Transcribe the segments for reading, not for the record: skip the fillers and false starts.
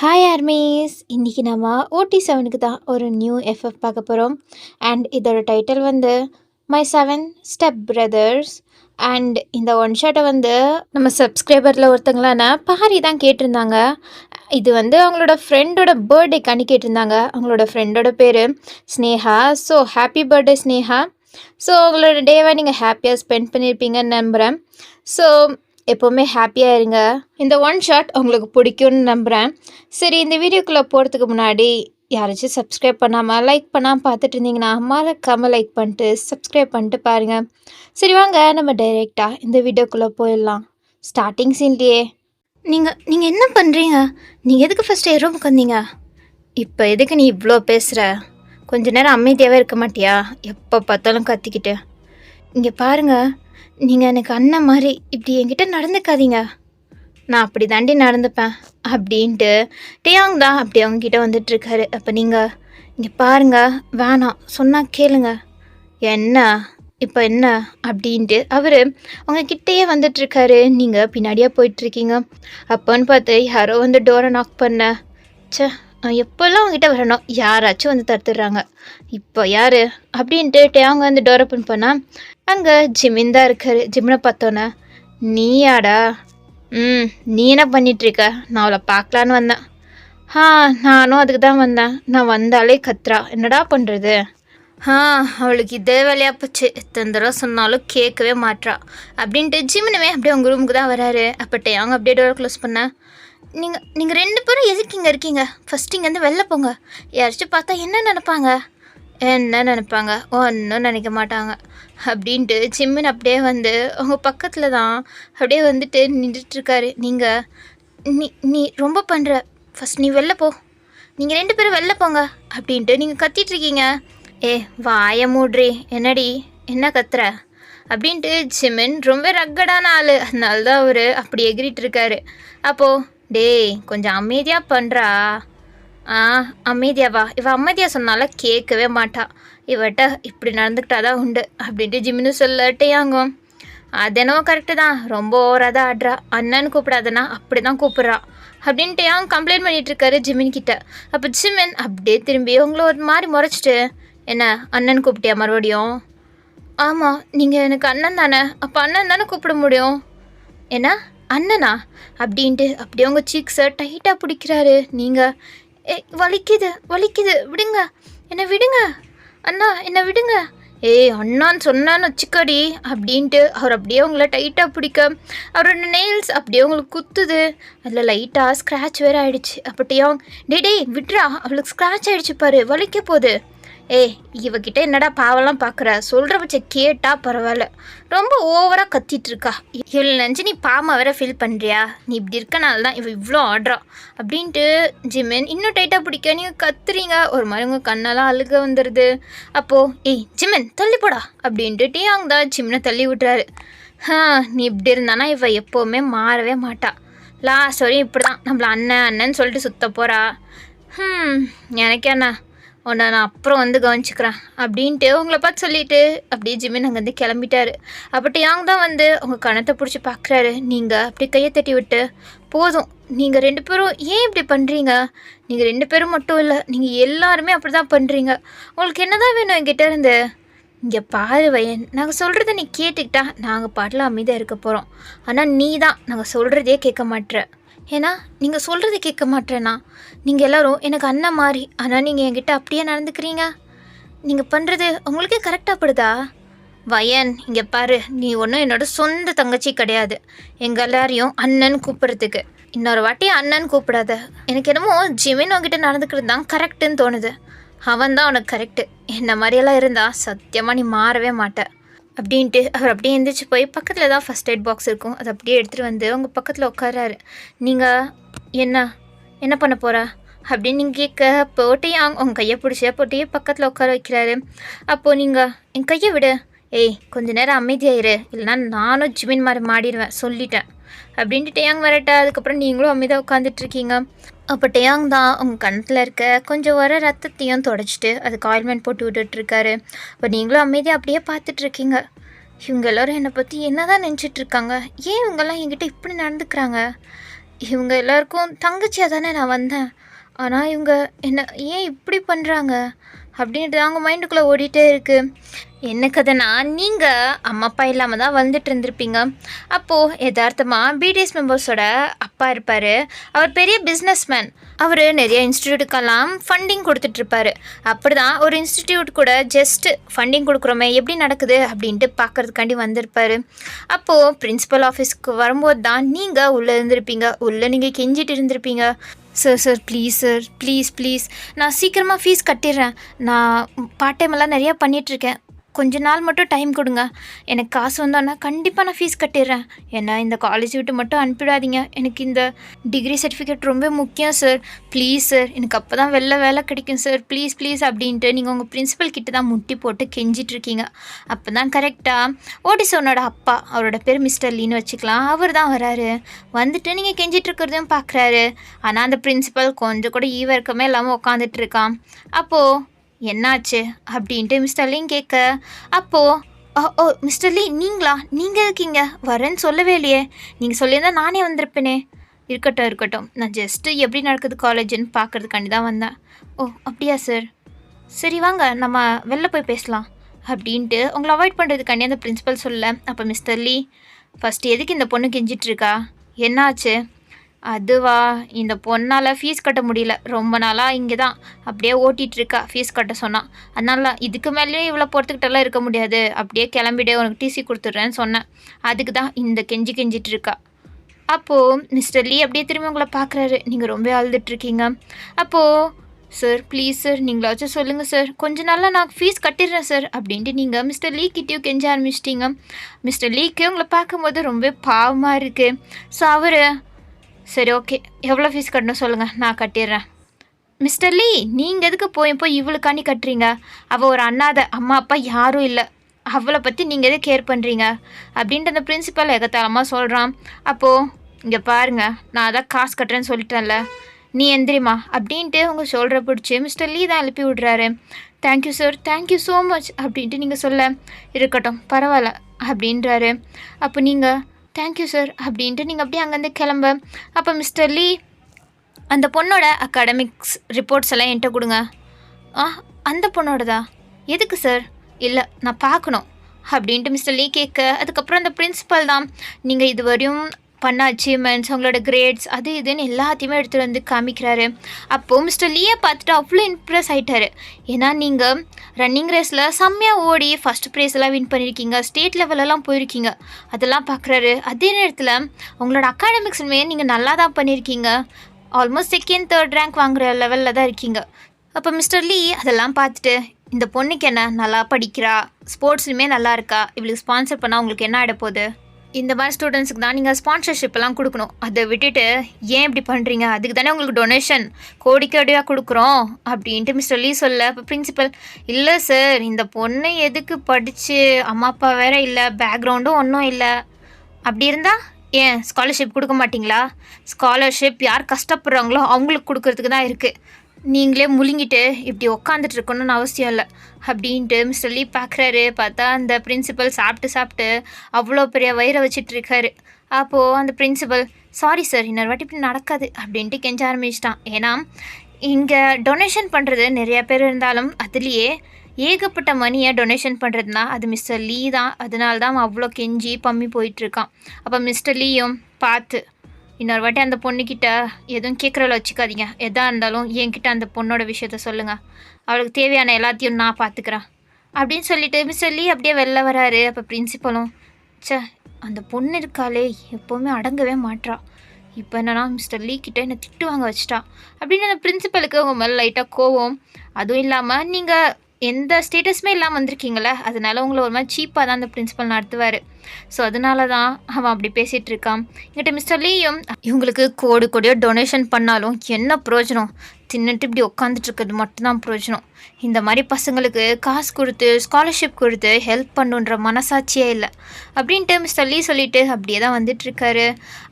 Hi armies, இன்றைக்கி நம்ம OT7க்கு தான் ஒரு நியூ எஃப்எஃப் பார்க்க போகிறோம். அண்ட் இதோட டைட்டில் வந்து மை 7 ஸ்டெப் பிரதர்ஸ். அண்ட் இந்த ஒன் ஷாட்டை வந்து நம்ம சப்ஸ்கிரைபரில் ஒருத்தங்களான பாரி தான் கேட்டிருந்தாங்க. இது வந்து அவங்களோட ஃப்ரெண்டோட பர்த்டேக்காண்டி கேட்டிருந்தாங்க. அவங்களோட ஃப்ரெண்டோட பேர் Sneha. So happy birthday Sneha. So அவங்களோட டேவை நீங்கள் ஹாப்பியாக ஸ்பெண்ட் பண்ணியிருப்பீங்கன்னு நம்புகிறேன். ஸோ எப்போவுமே ஹாப்பியாக இருங்க. இந்த ஒன் ஷாட் உங்களுக்கு பிடிக்கும்னு நம்புகிறேன். சரி, இந்த வீடியோக்குள்ளே போகிறதுக்கு முன்னாடி யாராச்சும் சப்ஸ்கிரைப் பண்ணாமல் லைக் பண்ணாமல் பார்த்துட்டு இருந்தீங்கன்னா மறக்காமல் லைக் பண்ணிட்டு சப்ஸ்கிரைப் பண்ணிட்டு பாருங்கள். சரி வாங்க, நம்ம டைரெக்டாக இந்த வீடியோக்குள்ளே போயிடலாம். ஸ்டார்டிங் சீன்லேயே நீங்கள் என்ன பண்ணுறீங்க? நீங்கள் எதுக்கு ஃபஸ்ட்டு ரூமுக்கு வந்தீங்க? இப்போ எதுக்கு நீ இவ்வளோ பேசுகிற? கொஞ்ச நேரம் அமைதியாகவே இருக்க மாட்டியா? எப்போ பார்த்தாலும் கத்திக்கிட்டு. இங்கே பாருங்கள், நீங்கள் எனக்கு அண்ணன் மாதிரி இப்படி என்கிட்ட நடந்துக்காதீங்க. நான் அப்படி தாண்டி நடந்துப்பேன் அப்படின்ட்டு டேயாங் தான் அப்படி அவங்கக்கிட்ட வந்துட்டுருக்காரு. அப்போ நீங்கள் இங்கே பாருங்கள், வேணாம் சொன்னால் கேளுங்க. என்ன இப்போ என்ன அப்படின்ட்டு அவர் அவங்கக்கிட்டேயே வந்துட்டுருக்காரு. நீங்கள் பின்னாடியே போயிட்டுருக்கீங்க. அப்போன்னு பார்த்து யாரோ வந்து டோரை நாக் பண்ண. எப்போல்லாம் அவங்ககிட்ட வரணும், யாராச்சும் வந்து தடுத்துடுறாங்க. இப்போ யார் அப்படின்ட்டு டேயாங் வந்து டோர் ஓப்பன் பண்ணால் அங்கே ஜிமின் தான் இருக்காரு. ஜிம்னை பார்த்தோன்னே, நீயாடா? நீ என்ன பண்ணிகிட்ருக்க? நான் அவளை பார்க்கலான்னு வந்தேன். நானும் அதுக்கு தான் வந்தேன். நான் வந்தாலே கத்துறா, என்னடா பண்ணுறது? அவளுக்கு இதே வேலையாக போச்சு. எத்தனை தடவை சொன்னாலும் கேட்கவே மாட்றா அப்படின்ட்டு ஜிமினுமே அப்படியே உங்கள் ரூமுக்கு தான் வராரு. அப்போ டேயாங் அப்படியே டோரை க்ளோஸ் பண்ண, நீங்கள் 2 பேரும் எதுக்கு இங்கே இருக்கீங்க? ஃபஸ்ட்டு இங்கேருந்து வெளில போங்க. யாராச்சும் பார்த்தா என்ன நினைப்பாங்க? ஒன்றும் நினைக்க மாட்டாங்க அப்படின்ட்டு ஜிம்மின் அப்படியே வந்து அவங்க பக்கத்தில் தான் அப்படியே வந்துட்டு நின்றுட்டுருக்காரு. நீ ரொம்ப பண்ணுற, ஃபஸ்ட் நீ வெளில போ. நீங்கள் 2 பேரும் வெளில போங்க அப்படின்ட்டு நீங்கள் கத்திட்டுருக்கீங்க. வாய மூட்ரி, என்னடி என்ன கத்துற அப்படின்ட்டு ஜிமின் ரொம்ப ரக்கடான ஆள். அதனால தான் அவர் அப்படி எகிரிட்டு இருக்காரு. அப்போது டேய் கொஞ்சம் அமைதியாக பண்ணுறா. அமைதியாவா? இவள் அமைதியாக சொன்னாலும் கேட்கவே மாட்டா. இவட்ட இப்படி நடந்துக்கிட்டாதான் உண்டு அப்படின்ட்டு ஜிமின்னு சொல்ல டேயாங்கும். அது என்னவோ கரெக்டு தான், ரொம்ப ஓவராக தான் ஆடுறா. அண்ணன்னு கூப்பிடாதனா அப்படி தான் கூப்பிட்றா அப்படின்ட்டு டேயாங் கம்ப்ளைண்ட் பண்ணிகிட்ருக்காரு ஜிமின் கிட்ட. அப்போ ஜிமின் அப்படியே திரும்பி உங்களை ஒரு மாதிரி முறைச்சிட்டு, என்ன அண்ணன் கூப்பிட்டியா மறுபடியும்? ஆமாம், நீங்கள் எனக்கு அண்ணன் தானே, அப்போ அண்ணன் தானே கூப்பிட முடியும். என்ன அண்ணனா அப்படின்ட்டு அப்படியே உங்கள் சீக்ஸை டைட்டாக பிடிக்கிறாரு. நீங்கள் வலிக்குது விடுங்க, என்னை விடுங்க அண்ணா, என்னை விடுங்க. அண்ணான்னு சொன்னான்னு வச்சுக்கடி அப்படின்ட்டு அவர் அப்படியே உங்களை டைட்டாக பிடிக்க அவரோட நெயில்ஸ் அப்படியே உங்களுக்கு குத்துது. அதில் லைட்டாக ஸ்க்ராட்ச் வேறு ஆகிடுச்சு. அப்பட்டியும் டேய் விட்றா, அவளுக்கு ஸ்க்ராட்ச் ஆகிடுச்சு பாரு, வலிக்க போகுது. இவகிட்ட என்னடா பாவெல்லாம் பார்க்குற? சொல்கிற பட்ச கேட்டால் பரவாயில்ல, ரொம்ப ஓவராக கத்திகிட்ருக்கா. இவ்வளோ நினச்சி நீ பாமா வேற ஃபீல் பண்ணுறியா? நீ இப்படி இருக்கனால தான் இவள் இவ்வளோ ஆடுறா அப்படின்ட்டு ஜிமின் இன்னும் டைட்டாக பிடிக்க நீங்கள் கத்துறீங்க. ஒரு மாதிரி உங்கள் கண்ணெல்லாம் அழுக வந்துடுது. அப்போது ஜிமின் தள்ளி போடா அப்படின்ட்டு டேயாங் தான் ஜிமினை தள்ளி விட்டுறாரு. நீ இப்படி இருந்தானா இவள் எப்போவுமே மாறவே மாட்டா. லாஸ்ட் வரையும் இப்படி தான் நம்மளை அண்ணன் சொல்லிட்டு சுத்த போகிறா. எனக்கு என்ன, உன்னை நான் அப்புறம் வந்து கவனிச்சிக்கிறேன் அப்படின்ட்டு உங்களை பார்த்து சொல்லிவிட்டு அப்படியே ஜிமின் அங்கேருந்து கிளம்பிட்டாரு. அப்போ டேயாங் தான் வந்து உங்கள் கணத்தை பிடிச்சி பார்க்குறாரு. நீங்கள் அப்படி கையை தட்டி விட்டு, போதும் நீங்கள் 2 பேரும் ஏன் இப்படி பண்ணுறீங்க? நீங்கள் 2 பேரும் மட்டும் இல்லை, நீங்கள் எல்லாருமே அப்படி தான் பண்ணுறீங்க. உங்களுக்கு என்ன தான் வேணும் என்கிட்ட இருந்து? இங்கே பாரு வயன், நாங்கள் சொல்கிறத நீ கேட்டுக்கிட்டா நாங்கள் பாட்டில் அமைதியாக இருக்க போகிறோம். ஆனால் நீ தான் நாங்கள் சொல்கிறதே கேட்க மாட்டேற. ஏன்னா நீங்கள் சொல்கிறது கேட்க மாட்டேன்னா நீங்கள் எல்லோரும் எனக்கு அண்ணன் மாதிரி, ஆனால் நீங்கள் என்கிட்ட அப்படியே நடந்துக்கிறீங்க. நீங்கள் பண்ணுறது உங்களுக்கே கரெக்டாக படுதா? வயன் இங்கே பாரு, நீ ஒன்றும் என்னோட சொந்த தங்கச்சி கிடையாது. எங்கள் எல்லாரையும் அண்ணன் கூப்பிட்றதுக்கு இன்னொரு வாட்டி அண்ணன் கூப்பிடாத. எனக்கு என்னமோ ஜிமின் உங்ககிட்ட நடந்துக்கிறது தான் கரெக்டுன்னு தோணுது. அவன் தான் உனக்கு கரெக்டு. என்ன மாதிரியெல்லாம் இருந்தால் சத்தியமாக நீ மாறவே மாட்டேன் அப்படின்ட்டு அவர் அப்படியே எழுந்திரிச்சு போய் பக்கத்தில் தான் ஃபஸ்ட் எய்ட் பாக்ஸ் இருக்கும், அதை அப்படியே எடுத்துகிட்டு வந்து உங்கள் பக்கத்தில் உட்காராரு. நீங்கள் என்ன பண்ண போகிற அப்படின்னு நீங்கள் கேட்க, போட்டியாங் உங்கள் கையை பிடிச்ச போட்டியே பக்கத்தில் உட்கார வைக்கிறாரு. அப்போது நீங்கள் என் கையை விடு, கொஞ்ச நேரம் அமைதியாயிரு, இல்லைனா நானும் ஜிமின் மாதிரி மாடிடுவேன் சொல்லிட்டேன் அப்படின்ட்டு டேயாங் வரட்ட. அதுக்கப்புறம் நீங்களும் அமைதியாக உட்காந்துட்ருக்கீங்க. அப்போ டேயாங் தான் உங்கள் கணத்தில் இருக்க கொஞ்சம் வர ரத்தத்தையும் தொடச்சிட்டு அதுக்கு ஆயில்மெண்ட் போட்டு விட்டுட்ருக்காரு. அப்போ நீங்களும் அமைதியாக அப்படியே பார்த்துட்ருக்கீங்க. இவங்க எல்லோரும் என்னை பற்றி என்ன தான் நினச்சிட்ருக்காங்க? ஏன் இவங்கெல்லாம் என்கிட்ட இப்படி நடந்துக்கிறாங்க? இவங்க எல்லாருக்கும் தங்கச்சியாக தானே நான் வந்தேன். ஆனால் இவங்க என்ன ஏன் இப்படி பண்ணுறாங்க அப்படின்ட்டு தாங்க மைண்டுக்குள்ளே ஓடிட்டே இருக்குது. என்ன கதைனா, நீங்கள் அம்மா அப்பா இல்லாமல் தான் வந்துட்டு இருந்திருப்பீங்க. அப்போது யதார்த்தமாக பிடிஎஸ் மெம்பர்ஸோட அப்பா இருப்பார். அவர் பெரிய பிஸ்னஸ்மேன். அவர் நிறைய இன்ஸ்டியூட்டுக்கெல்லாம் ஃபண்டிங் கொடுத்துட்ருப்பாரு. அப்படி தான் ஒரு இன்ஸ்டிடியூட் கூட ஜஸ்ட்டு ஃபண்டிங் கொடுக்குறோமே எப்படி நடக்குது அப்படின்ட்டு பார்க்குறதுக்காண்டி வந்திருப்பார். அப்போது பிரின்ஸிபல் ஆஃபீஸ்க்கு வரும்போது தான் நீங்கள் உள்ளே இருந்திருப்பீங்க. உள்ளே நீங்கள் கெஞ்சிட்டு இருந்திருப்பீங்க. சார் ப்ளீஸ் சார், ப்ளீஸ் நான் சீக்கிரமாக ஃபீஸ் கட்டிடுறேன். நான் பார்ட் டைம் எல்லாம் நிறையா பண்ணிகிட்ருக்கேன். கொஞ்ச நாள் மட்டும் டைம் கொடுங்க. எனக்கு காசு வந்தோன்னா கண்டிப்பாக நான் ஃபீஸ் கட்டிடுறேன். ஏன்னா இந்த காலேஜ் விட்டு மட்டும் அனுப்பிடாதீங்க. எனக்கு இந்த டிகிரி சர்டிஃபிகேட் ரொம்ப முக்கியம் சார். ப்ளீஸ் சார், எனக்கு அப்போ தான் வேலை கிடைக்கும் சார். ப்ளீஸ் அப்படின்ட்டு நீங்கள் உங்கள் பிரின்ஸிபல் கிட்ட தான் முட்டி போட்டு கெஞ்சிட்ருக்கீங்க. அப்போ தான் கரெக்டாக ஓடிசோனோட அப்பா, அவரோட பேர் மிஸ்டர் லீன்னு வச்சுக்கலாம், அவர் தான் வராரு. வந்துட்டு நீங்கள் கெஞ்சிட்ருக்கிறதையும் பார்க்குறாரு. ஆனால் அந்த பிரின்ஸிபல் கொஞ்சம் கூட ஈவர்க்கமே இல்லாமல் உட்காந்துட்டு இருக்கான். அப்போது என்னாச்சு அப்படின்ட்டு மிஸ்டர் லீன் கேட்க, அப்போது மிஸ்டர் லீ நீங்களா? நீங்கள் இருக்கீங்க, வரேன்னு சொல்லவே இல்லையே. நீங்கள் சொல்லியிருந்தா நானே வந்திருப்பேனே. இருக்கட்டும், நான் ஜஸ்ட்டு எப்படி நடக்குது காலேஜுன்னு பார்க்குறதுக்காண்டி தான் வந்தேன். அப்படியா சார், சரி வாங்க நம்ம வெளில போய் பேசலாம் அப்படின்ட்டு உங்களை அவாய்ட் பண்ணுறதுக்காண்டி அந்த பிரின்ஸிபல் சொல்ல. அப்போ மிஸ்டர் லீ, ஃபஸ்ட்டு எதுக்கு இந்த பொண்ணு கெஞ்சிட்ருக்கா? என்னாச்சு? அதுவா, இந்த பொண்ணால் ஃபீஸ் கட்ட முடியல. ரொம்ப நாளாக இங்கே தான் அப்படியே ஓட்டிகிட்ருக்கா. ஃபீஸ் கட்ட சொன்னான். அதனால இதுக்கு மேலேயும் இவ்வளோ பொறுத்துக்கிட்டெல்லாம் இருக்க முடியாது. அப்படியே கிளம்பிடே, உனக்கு டிசி கொடுத்துட்றேன்னு சொன்னேன். அதுக்கு தான் இந்த கெஞ்சிட்டு இருக்கா. அப்போது மிஸ்டர் லீ அப்படியே திரும்பி உங்களை பார்க்குறாரு. நீங்கள் ரொம்ப அழுதுட்ருக்கீங்க. அப்போது சார் ப்ளீஸ் சார், நீங்களாச்சும் சொல்லுங்கள் சார், கொஞ்ச நாளில் நான் ஃபீஸ் கட்டிடுறேன் சார் அப்படின்ட்டு நீங்கள் மிஸ்டர் லீ கிட்டேயும் கெஞ்ச ஆரம்பிச்சிட்டிங்க. மிஸ்டர் லீக்கு உங்களை பார்க்கும்போது ரொம்ப பாவமாக இருக்குது. ஸோ அவர், சரி ஓகே, எவ்வளோ ஃபீஸ் கட்டணும் சொல்லுங்கள், நான் கட்டிடுறேன். மிஸ்டர் லீ, நீங்கள் எதுக்கு போய் இவளுக்காண்டி கட்டுறீங்க? அவள் ஒரு அண்ணாதை, அம்மா அப்பா யாரும் இல்லை. அவளை பற்றி நீங்கள் எதை கேர் பண்ணுறீங்க அப்படின்ட்டு அந்த பிரின்ஸிபல் எகத்தாளமாக சொல்கிறான். அப்போது இங்கே பாருங்கள், நான் அதான் காசு கட்டுறேன்னு சொல்லிட்டேன்ல, நீ எந்திரிமா அப்படின்ட்டு உங்கள் ஷோல்டரை பிடிச்சி மிஸ்டர் லீ தான் எழுப்பி விட்றாரு. Thank you sir, thank you so much அப்படின்ட்டு நீங்கள் சொல்ல, இருக்கட்டும் பரவாயில்ல அப்படின்றாரு. அப்போ நீங்கள் தேங்க்யூ சார் அப்படின்ட்டு நீங்கள் அப்படியே அங்கேருந்து கிளம்ப. அப்போ மிஸ்டர் லீ, அந்த பொண்ணோட அகாடமிக்ஸ் ரிப்போர்ட்ஸ் எல்லாம் என்கிட்ட கொடுங்க. அந்த பொண்ணோடதா? எதுக்கு சார்? இல்லை, நான் பார்க்கணும் அப்படின்ட்டு மிஸ்டர் லீ கேட்க, அதுக்கப்புறம் அந்த பிரின்ஸிபல் தான் நீங்கள் இதுவரையும் பண்ண அச்சீவ்மெண்ட்ஸ், உங்களோட கிரேட்ஸ், அது இதுன்னு எல்லாத்தையுமே எடுத்துகிட்டு வந்து காமிக்கிறாரு. அப்போது மிஸ்டர் லீயை பார்த்துட்டு அவ்வளோ இம்ப்ரெஸ் ஆகிட்டாரு. ஏன்னா நீங்கள் ரன்னிங் ரேஸில் செம்மையாக ஓடி ஃபஸ்ட் ப்ரைஸ் எல்லாம் வின் பண்ணியிருக்கீங்க, ஸ்டேட் லெவலெல்லாம் போயிருக்கீங்க, அதெல்லாம் பார்க்குறாரு. அதே நேரத்தில் உங்களோட அகாடமிக்ஸுமே நீங்கள் நல்லா தான் பண்ணியிருக்கீங்க. ஆல்மோஸ்ட் செகண்ட் தேர்ட் ரேங்க் வாங்குகிற லெவலில் தான் இருக்கீங்க. அப்போ மிஸ்டர் லீ அதெல்லாம் பார்த்துட்டு, இந்த பொண்ணுக்கு என்ன, நல்லா படிக்கிறா, ஸ்போர்ட்ஸ்லையுமே நல்லா இருக்கா, இவளுக்கு ஸ்பான்சர் பண்ணால் உங்களுக்கு என்ன ஆகிட போகுது? இந்த மாதிரி ஸ்டூடெண்ட்ஸுக்கு தான் நீங்கள் ஸ்பான்சர்ஷிப்பெல்லாம் கொடுக்கணும். அதை விட்டுட்டு ஏன் இப்படி பண்ணுறீங்க? அதுக்கு தானே உங்களுக்கு டொனேஷன் கோடிக்கடியாக கொடுக்குறோம் அப்படின்ட்டு மிஸ்டர் லீ சொல்ல. இப்போ பிரின்சிபல், இல்லை சார், இந்த பொண்ணு எதுக்கு படித்து, அம்மா அப்பா வேறு இல்லை, பேக்ரவுண்டும் ஒன்றும் இல்லை, அப்படி இருந்தால் ஏன் ஸ்காலர்ஷிப் கொடுக்க மாட்டிங்களா? ஸ்காலர்ஷிப் யார் கஷ்டப்படுறாங்களோ அவங்களுக்கு கொடுக்கறதுக்கு தான் இருக்குது. நீங்களே முழுங்கிட்டு இப்படி உக்காந்துட்டு இருக்கணும்னு அவசியம் இல்லை அப்படின்ட்டு மிஸ்டர் லீ பார்க்குறாரு. பார்த்தா அந்த பிரின்சிபல் சாப்பிட்டு அவ்வளோ பெரிய வயிறை வச்சிட்டு இருக்காரு. அப்போது அந்த பிரின்சிபல், சாரி சார், இன்னொரு வாட்டி இப்படி நடக்காது அப்படின்ட்டு கெஞ்ச ஆரம்பிச்சிட்டான். ஏன்னா இங்கே டொனேஷன் பண்ணுறது நிறையா பேர் இருந்தாலும் அதுலேயே ஏகப்பட்ட மணியை டொனேஷன் பண்ணுறதுனா அது மிஸ்டர் லீ தான். அதனால தான் அவன் அவ்வளோ கெஞ்சி பம்மி போயிட்டுருக்கான். அப்போ மிஸ்டர் லீயும் பார்த்து, இன்னொரு வாட்டி அந்த பொண்ணுக்கிட்ட எதுவும் கேட்குறவள வச்சுக்காதீங்க, எதாக இருந்தாலும் என்கிட்ட அந்த பொண்ணோட விஷயத்த சொல்லுங்கள், அவளுக்கு தேவையான எல்லாத்தையும் நான் பார்த்துக்கிறேன் அப்படின்னு சொல்லிட்டு மிஸ்டர் லீ அப்படியே வெளில வராரு. அப்போ பிரின்சிபலும், அந்த பொண்ணு இருக்காளே எப்போவுமே அடங்கவே மாட்றா, இப்போ என்னன்னா மிஸ்டர் லீ கிட்டே என்னை திட்டு வாங்க வச்சிட்டா அப்படின்னு அந்த பிரின்சிபலுக்கு அவங்க மேலே லைட்டாக கோவம். அதுவும் இல்லாமல் நீங்கள் எந்த ஸ்டேட்டஸுமே இல்லாமல் வந்திருக்கீங்களே, அதனால உங்களை ஒரு மாதிரி சீப்பாக தான் அந்த பிரின்சிபல் நடத்துவார். ஸோ அதனால தான் அவன் அப்படி பேசிகிட்டு இருக்கான். என்கிட்ட மிஸ்டர் லீயும், இவங்களுக்கு கோடியோ டொனேஷன் பண்ணாலும் என்ன பிரயோஜனம்? தின்னுட்டு இப்படி உட்காந்துட்ருக்கிறது மட்டும்தான் பிரயோஜனம். இந்த மாதிரி பசங்களுக்கு காசு கொடுத்து ஸ்காலர்ஷிப் கொடுத்து ஹெல்ப் பண்ணுன்ற மனசாட்சியே இல்லை அப்படின்ட்டு மிஸ்டர் லீ சொல்லிவிட்டு அப்படியே தான் வந்துட்டுருக்காரு.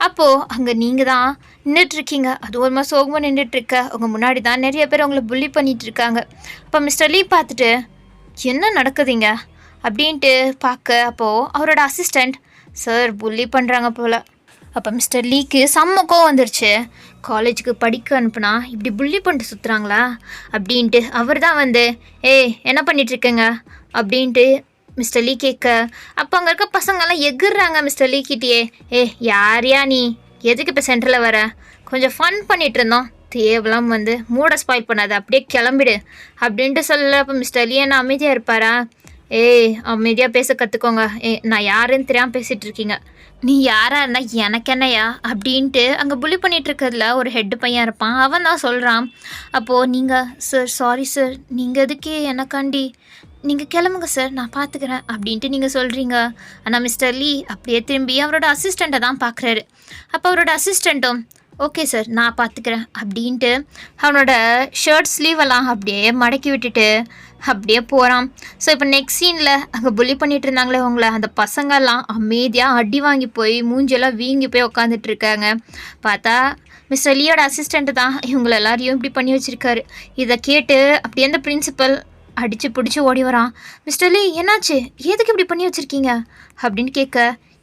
அப்போது அங்கே நீங்கள் தான் நின்றுட்டுருக்கீங்க. அது ஒரு மாதிரி சோகமாக நின்றுட்டுருக்க. உங்கள் முன்னாடி தான் நிறைய பேர் அவங்கள புள்ளி பண்ணிகிட்ருக்காங்க. அப்போ மிஸ்டர் லீ பார்த்துட்டு, என்ன நடக்குதுங்க அப்படின்ட்டு பார்க்க, அப்போது அவரோட அசிஸ்டண்ட், சார் புள்ளி பண்ணுறாங்க போல் அப்போ மிஸ்டர் லீக்கு செம்ம கோவம் வந்துருச்சு. காலேஜுக்கு படிக்க அனுப்புனா இப்படி புள்ளி பண்ணிட்டு சுற்றுறாங்களா அப்படின்ட்டு அவர் தான் வந்து என்ன பண்ணிகிட்ருக்கேங்க அப்படின்ட்டு மிஸ்டர் லீ கேட்க, அப்போ அங்கே இருக்க பசங்கள்லாம் எகுறாங்க மிஸ்டர் லீ கிட்டேயே. யாரையா நீ, எதுக்கு இப்போ சென்டரில் வர, கொஞ்சம் ஃபன் பண்ணிகிட்டு இருந்தோம், தேவலாம் வந்து மூட ஸ்பாயில் பண்ணாது, அப்படியே கிளம்பிடு அப்படின்ட்டு சொல்ல. அப்போ மிஸ்டர் லீ என்ன அமைதியாக இருப்பாரா? அமைதியாக பேச கற்றுக்கோங்க. நான் யாருன்னு தெரியாமல் பேசிகிட்டு இருக்கீங்க. நீ யாராக இருந்தால் எனக்கு என்னையா அப்படின்ட்டு அங்கே புள்ளி பண்ணிகிட்டு இருக்கிறதுல ஒரு ஹெட்டு பையன் இருப்பான். அவன் தான் சொல்கிறான். அப்போது நீங்கள் சார், சாரி சார், நீங்கள் எதுக்கு எனக்காண்டி, நீங்கள் கிளம்புங்க சார், நான் பார்த்துக்கிறேன் அப்படின்ட்டு நீங்கள் சொல்கிறீங்க. ஆனால் மிஸ்டர் லீ அப்படியே திரும்பி அவரோட அசிஸ்டண்ட்டை தான் பார்க்குறாரு. அப்போ அவரோட அசிஸ்டண்ட்டும் ஓகே சார் நான் பார்த்துக்கிறேன் அப்படின்ட்டு அவனோட ஷர்ட் ஸ்லீவெல்லாம் அப்படியே மடக்கி விட்டுட்டு அப்படியே போகிறான். ஸோ இப்போ நெக்ஸ்ட் சீனில் அங்கே புள்ளி பண்ணிகிட்டு இருந்தாங்களே உங்களை, அந்த பசங்கள்லாம் அமைதியாக அடி வாங்கி போய் மூஞ்செல்லாம் வீங்கி போய் உட்காந்துட்டு இருக்காங்க. பார்த்தா மிஸ்டர் லீயோட அசிஸ்டண்ட்டு தான் இவங்கள எல்லாரையும் இப்படி பண்ணி வச்சுருக்காரு. இதை கேட்டு அப்படியே அந்த பிரின்சிபல் அடித்து பிடிச்சி ஓடி வரான். மிஸ்டர் லீ என்னாச்சு, எதுக்கு இப்படி பண்ணி வச்சுருக்கீங்க அப்படின்னு கேட்க,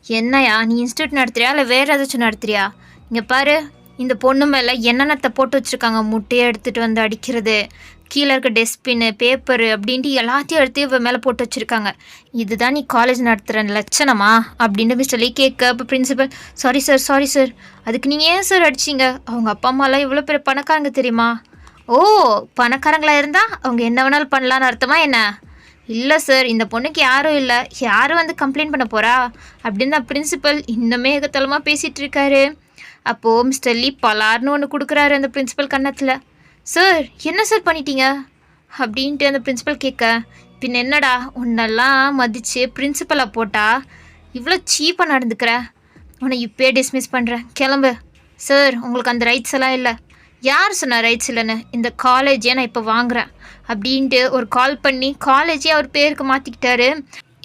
என்னையா நீ இன்ஸ்டியூட் நடத்துறியா இல்லை வேறு ஏதாச்சும் நடத்துறியா, இங்கே பாரு இந்த பொண்ணு மேலே என்னென்னத்தை போட்டு வச்சுருக்காங்க, முட்டையை எடுத்துகிட்டு வந்து அடிக்கிறது, கீழே இருக்க டஸ்ட்பின்னு பேப்பரு அப்படின்ட்டு எல்லாத்தையும் எடுத்து இவ மேலே போட்டு வச்சுருக்காங்க, இதுதான் நீ காலேஜ் நடத்துகிற லட்சணமா அப்படின்னு மிஸ்டர் லீ கேட்க. இப்போ principal sorry sir, sorry sir, அதுக்கு நீங்கள் ஏன் சார் அடிச்சிங்க, அவங்க அப்பா அம்மாலாம் இவ்வளோ பெரிய பணக்காரங்க தெரியுமா? ஓ, பணக்காரங்களாக இருந்தால் அவங்க என்ன வேணாலும் பண்ணலான்னு அர்த்தமா என்ன? இல்லை சார், இந்த பொண்ணுக்கு யாரும் இல்லை, யாரும் வந்து கம்ப்ளைண்ட் பண்ண போகிறா அப்படின்னு தான் பிரின்சிபல் இன்னுமே ஏகத்தலமாக பேசிகிட்டு இருக்காரு. அப்போது மிஸ்டர் லீ பலார்னு ஒன்று கொடுக்குறாரு அந்த பிரின்சிபல் கன்னத்தில். சார் என்ன சார் பண்ணிட்டீங்க அப்படின்ட்டு அந்த பிரின்சிபல் கேட்க, பின் என்னடா உன்னெல்லாம் மதித்து பிரின்சிபலாக போட்டால் இவ்வளோ சீப்பாக நடந்துக்கிற, உன்னை இப்போயே டிஸ்மிஸ் பண்ணுறேன், கிளம்பு. சார் உங்களுக்கு அந்த ரைட்ஸ் எல்லாம் இல்லை. யார் சொன்ன ரைட்ஸ் இல்லைன்னு, இந்த காலேஜே நான் இப்போ வாங்குகிறேன் அப்படின்ட்டு ஒரு கால் பண்ணி காலேஜே அவர் பேருக்கு மாற்றிக்கிட்டாரு.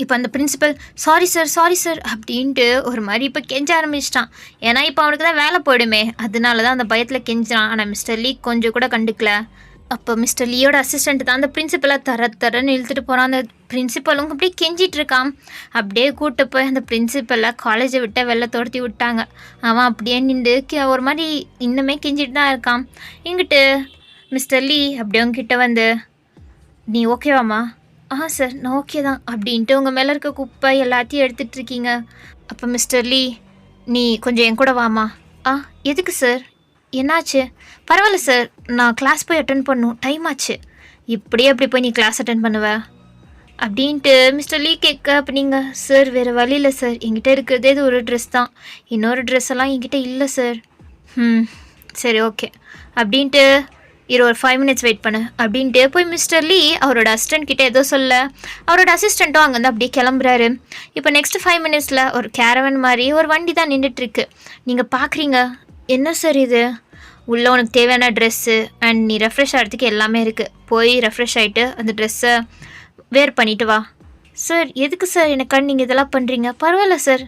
இப்போ அந்த principal sorry sir, sorry sir அப்படின்ட்டு ஒரு மாதிரி இப்போ கெஞ்ச ஆரம்பிச்சிட்டான். ஏன்னா இப்போ அவனுக்கு தான் வேலை போயிடுமே, அதனால தான் அந்த பயத்தில் கெஞ்சான். ஆனால் மிஸ்டர் லீ கொஞ்சம் கூட கண்டுக்கல. அப்போ மிஸ்டர் லீயோட அசிஸ்டண்ட் தான் அந்த பிரின்சிபலை தரன்னு இழுத்துட்டு போகிறான். அந்த பிரின்சிபலும் அப்படியே கெஞ்சிட்டு இருக்கான். அப்படியே கூப்பிட்டு போய் அந்த பிரின்சிபலை காலேஜை விட்டு வெளில துரத்தி விட்டாங்க. அவன் அப்படியே நின்று ஒரு மாதிரி இன்னுமே கெஞ்சிட்டு தான் இருக்கான். இங்கிட்டு மிஸ்டர் லீ அப்படியே அவங்ககிட்ட வந்து, நீ ஓகேவாம்மா? சார் நான் ஓகே தான் அப்படின்ட்டு உங்கள் மேலே இருக்க குப்பை எல்லாத்தையும் எடுத்துகிட்ருக்கீங்க. அப்போ மிஸ்டர் லீ நீ கொஞ்சம் என் கூட வாமா. எதுக்கு சார், என்னாச்சு? பரவாயில்ல சார், நான் கிளாஸ் போய் அட்டன் பண்ணணும், டைம் ஆச்சு. இப்படியே அப்படி போய் நீ கிளாஸ் அட்டன் பண்ணுவ அப்படின்ட்டு மிஸ்டர் லீ கேட்க. அப்போ நீங்கள் சார் வேறு வழி இல்லை சார், என்கிட்ட இருக்கிறதே இது ஒரு ட்ரெஸ் தான், இன்னொரு ட்ரெஸ் எல்லாம் என்கிட்ட இல்லை சார். சரி ஓகே அப்படின்ட்டு ஒரு 5 minutes வெயிட் பண்ணு அப்படின்ட்டு போய் மிஸ்டர் லீ அவரோட அசிஸ்டண்ட் கிட்டே ஏதோ சொல்ல அவரோட அசிஸ்டண்ட்டும் அங்கேருந்து அப்படியே கிளம்புறாரு. இப்போ நெக்ஸ்ட் 5 minutesல ஒரு கேரவன் மாதிரி ஒரு வண்டி தான் நின்றுட்டுருக்கு. நீங்கள் பார்க்குறீங்க, என்ன சார் இது, உள்ளே உனக்கு தேவையான ட்ரெஸ்ஸு அண்ட் நீ ரெஃப்ரெஷ் ஆகிறதுக்கு எல்லாமே இருக்குது, போய் ரெஃப்ரெஷ் ஆகிட்டு அந்த ட்ரெஸ்ஸை வேர் பண்ணிவிட்டு வா. சார் எதுக்கு சார் எனக்காண்டி நீங்கள் இதெல்லாம் பண்ணுறீங்க? பரவாயில்ல சார்,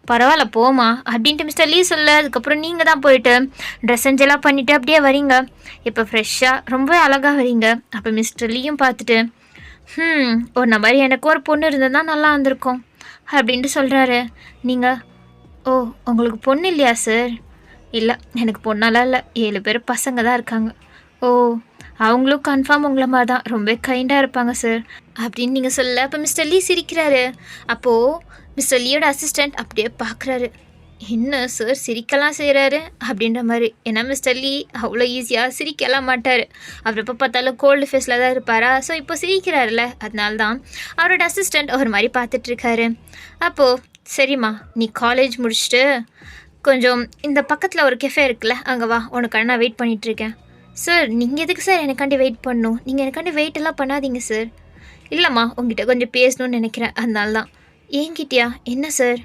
பரவாயில்ல போமா அப்படின்ட்டு மிஸ்டர் லீ சொல்ல. அதுக்கப்புறம் நீங்கள் தான் போயிட்டு ட்ரெஸ் செஞ்செல்லாம் பண்ணிவிட்டு அப்படியே வரீங்க. இப்போ ஃப்ரெஷ்ஷாக ரொம்ப அழகாக வரீங்க. அப்போ மிஸ்டர் லீயும் பார்த்துட்டு ஒரு மாதிரி எனக்கு ஒரு பொண்ணு இருந்தால் தான் நல்லா இருந்திருக்கும் அப்படின்ட்டு சொல்கிறாரு. நீங்கள் உங்களுக்கு பொண்ணு இல்லையா சார்? இல்லை எனக்கு பொண்ணெல்லாம் இல்லை, 7 பேர் பசங்க தான் இருக்காங்க. அவங்களும் கன்ஃபார்ம் உங்களை மாதிரி தான் ரொம்ப கைண்டாக இருப்பாங்க சார் அப்படின்னு நீங்கள் சொல்ல. அப்போ மிஸ்டர் லீ சிரிக்கிறாரு. அப்போது மிஸ்டர் லீயோட அசிஸ்டண்ட் அப்படியே பார்க்குறாரு, என்ன சார் சிரிக்கலாம் செய்கிறாரு அப்படின்ற மாதிரி. ஏன்னா மிஸ்டர் லீ அவ்வளோ ஈஸியாக சிரிக்கலாம் மாட்டார், அவர் எப்போ பார்த்தாலும் கோல்டு ஃபேஸில் தான் இருப்பாரா. ஸோ இப்போ சிரிக்கிறாருல, அதனால தான் அவரோட அசிஸ்டண்ட் ஒரு மாதிரி பார்த்துட்ருக்காரு. அப்போது சரிம்மா, நீ காலேஜ் முடிச்சுட்டு கொஞ்சம் இந்த பக்கத்தில் ஒரு கெஃபே இருக்குல்ல, அங்கே வா, உனக்கான நான் வெயிட் பண்ணிகிட்ருக்கேன். சார் நீங்கள் எதுக்கு சார் எனக்காண்டி வெயிட் பண்ணணும், நீங்கள் எனக்காண்டி வெயிட் எல்லாம் பண்ணாதீங்க சார். இல்லைம்மா உங்ககிட்ட கொஞ்சம் பேசணும்னு நினைக்கிறேன், அதனால தான். ஏங்கிட்டியா? என்ன சார்?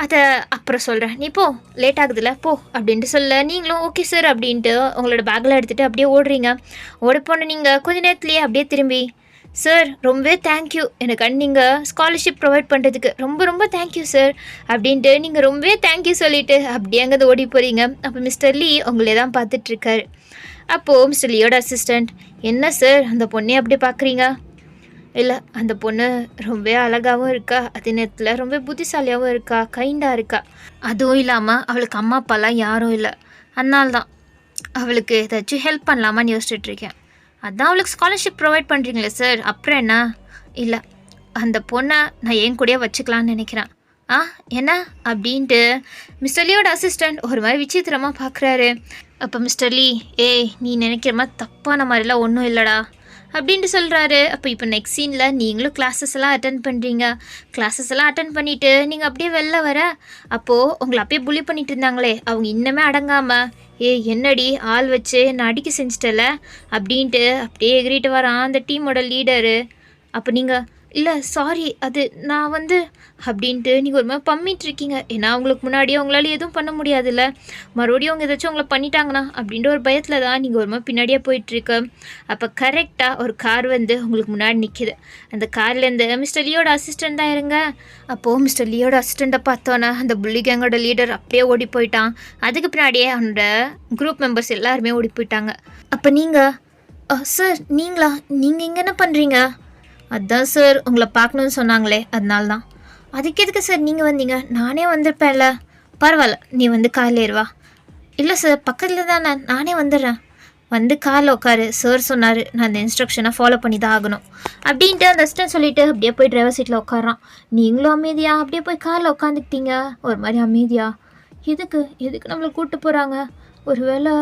அதை அப்புறம் சொல்கிறேன், நீ போ, லேட் ஆகுதுல்ல போ அப்படின்ட்டு சொல்ல. நீங்களும் ஓகே சார் அப்படின்ட்டு உங்களோட பேக்கில் எடுத்துகிட்டு அப்படியே ஓடுறீங்க. ஓட போன நீங்கள் கொஞ்ச நேரத்துலேயே அப்படியே திரும்பி, சார் ரொம்பவே தேங்க்யூ, எனக்கு நீங்கள் ஸ்காலர்ஷிப் ப்ரொவைட் பண்ணுறதுக்கு ரொம்ப ரொம்ப தேங்க்யூ சார் அப்படின்ட்டு நீங்கள் ரொம்பவே தேங்க்யூ சொல்லிவிட்டு அப்படியே அங்கே ஓடி போகிறீங்க. அப்போ மிஸ்டர் லீ உங்களே தான் பார்த்துட்ருக்காரு. அப்போது மிஸ்டர் லீயோட அசிஸ்டண்ட், என்ன சார் அந்த பொண்ணே அப்படி பார்க்குறீங்க? இல்லை அந்த பொண்ணு ரொம்ப அழகாகவும் இருக்கா, அதே நேரத்தில் ரொம்ப புத்திசாலியாகவும் இருக்கா, கைண்டாக இருக்கா. அதுவும் இல்லாமல் அவளுக்கு அம்மா அப்பாலாம் யாரும் இல்லை. அதனால்தான் அவளுக்கு ஏதாச்சும் ஹெல்ப் பண்ணலாமான்னு யோசிச்சுட்ருக்கேன். அதான் அவளுக்கு ஸ்காலர்ஷிப் ப்ரொவைட் பண்ணுறீங்களே சார், அப்புறம் என்ன? இல்லை, அந்த பொண்ணை நான் என் கூடயே வச்சுக்கலான்னு நினைக்கிறேன். என்ன அப்படின்ட்டு மிஸ்டர் லீயோட அசிஸ்டண்ட் ஒரு மாதிரி விசித்திரமாக பார்க்குறாரு. அப்போ மிஸ்டர் லீ, நீ நினைக்கிற மாதிரி தப்பான மாதிரிலாம் ஒன்றும் இல்லைடா அப்படின்ட்டு சொல்கிறாரு. அப்போ இப்போ நெக்ஸ்ட் சீனில் நீங்களும் கிளாஸஸ் எல்லாம் அட்டன் பண்ணுறீங்க. கிளாஸஸ் எல்லாம் அட்டன் பண்ணிவிட்டு நீங்கள் அப்படியே வெளில வர, அப்போது உங்களை அப்படியே புள்ளி பண்ணிட்டு இருந்தாங்களே அவங்க இன்னமே அடங்காமல், என்னடி ஆள் வச்சு நான் அடிக்க செஞ்சிட்டல அப்படின்ட்டு அப்படியே எகிரிட்டு வரான் அந்த டீமோட லீடரு. அப்போ நீங்கள் இல்லை சாரி அது நான் அப்படின்ட்டு நீங்கள் ஒரு மாதிரி பம்மிட்டுருக்கீங்க. ஏன்னா அவங்களுக்கு முன்னாடியே உங்களால் எதுவும் பண்ண முடியாதுல்ல, மறுபடியும் அவங்க ஏதாச்சும் உங்களை பண்ணிட்டாங்கன்னா அப்படின்ற ஒரு பயத்தில் தான் நீங்கள் ஒரு மாதிரி பின்னாடியே போயிட்டுருக்கு. அப்போ கரெக்டாக ஒரு கார் உங்களுக்கு முன்னாடி நிற்கிது. அந்த கார்லேருந்து மிஸ்டர் லீயோட அசிஸ்டண்ட் தான் இருங்க. அப்போது மிஸ்டர் லீயோட அசிஸ்டண்ட்டை பார்த்தோன்னே அந்த புள்ளி கேங்கோட லீடர் அப்படியே ஓடி போயிட்டான். அதுக்கு பின்னாடியே அவனோட குரூப் மெம்பர்ஸ் எல்லாருமே ஓடி போயிட்டாங்க. அப்போ நீங்கள் சார் நீங்களா, நீங்கள் இங்கே என்ன பண்ணுறீங்க? அதான் சார் உங்களை பார்க்கணுன்னு சொன்னாங்களே, அதனால தான். அதுக்கு எதுக்கு சார் நீங்கள் வந்தீங்க? நானே வந்திருப்பேன்ல. பரவாயில்ல, நீ காரில் ஏறுவா. இல்லை சார் பக்கத்தில் தானே, நானே வந்துடுறேன். காரில் உட்காரு, சார் சொன்னார் நான் அந்த இன்ஸ்ட்ரக்ஷனை ஃபாலோ பண்ணி தான் ஆகணும் அப்படின்ட்டு அந்த அசிஸ்டன்ட் சொல்லிவிட்டு அப்படியே போய் டிரைவர் சீட்டில் உட்காரான். நீங்களும் அமைதியாக அப்படியே போய் காரில் உட்காந்துக்கிட்டீங்க ஒரு மாதிரி அமைதியாக. எதுக்கு நம்மளை கூப்பிட்டு போகிறாங்க ஒரு வேளை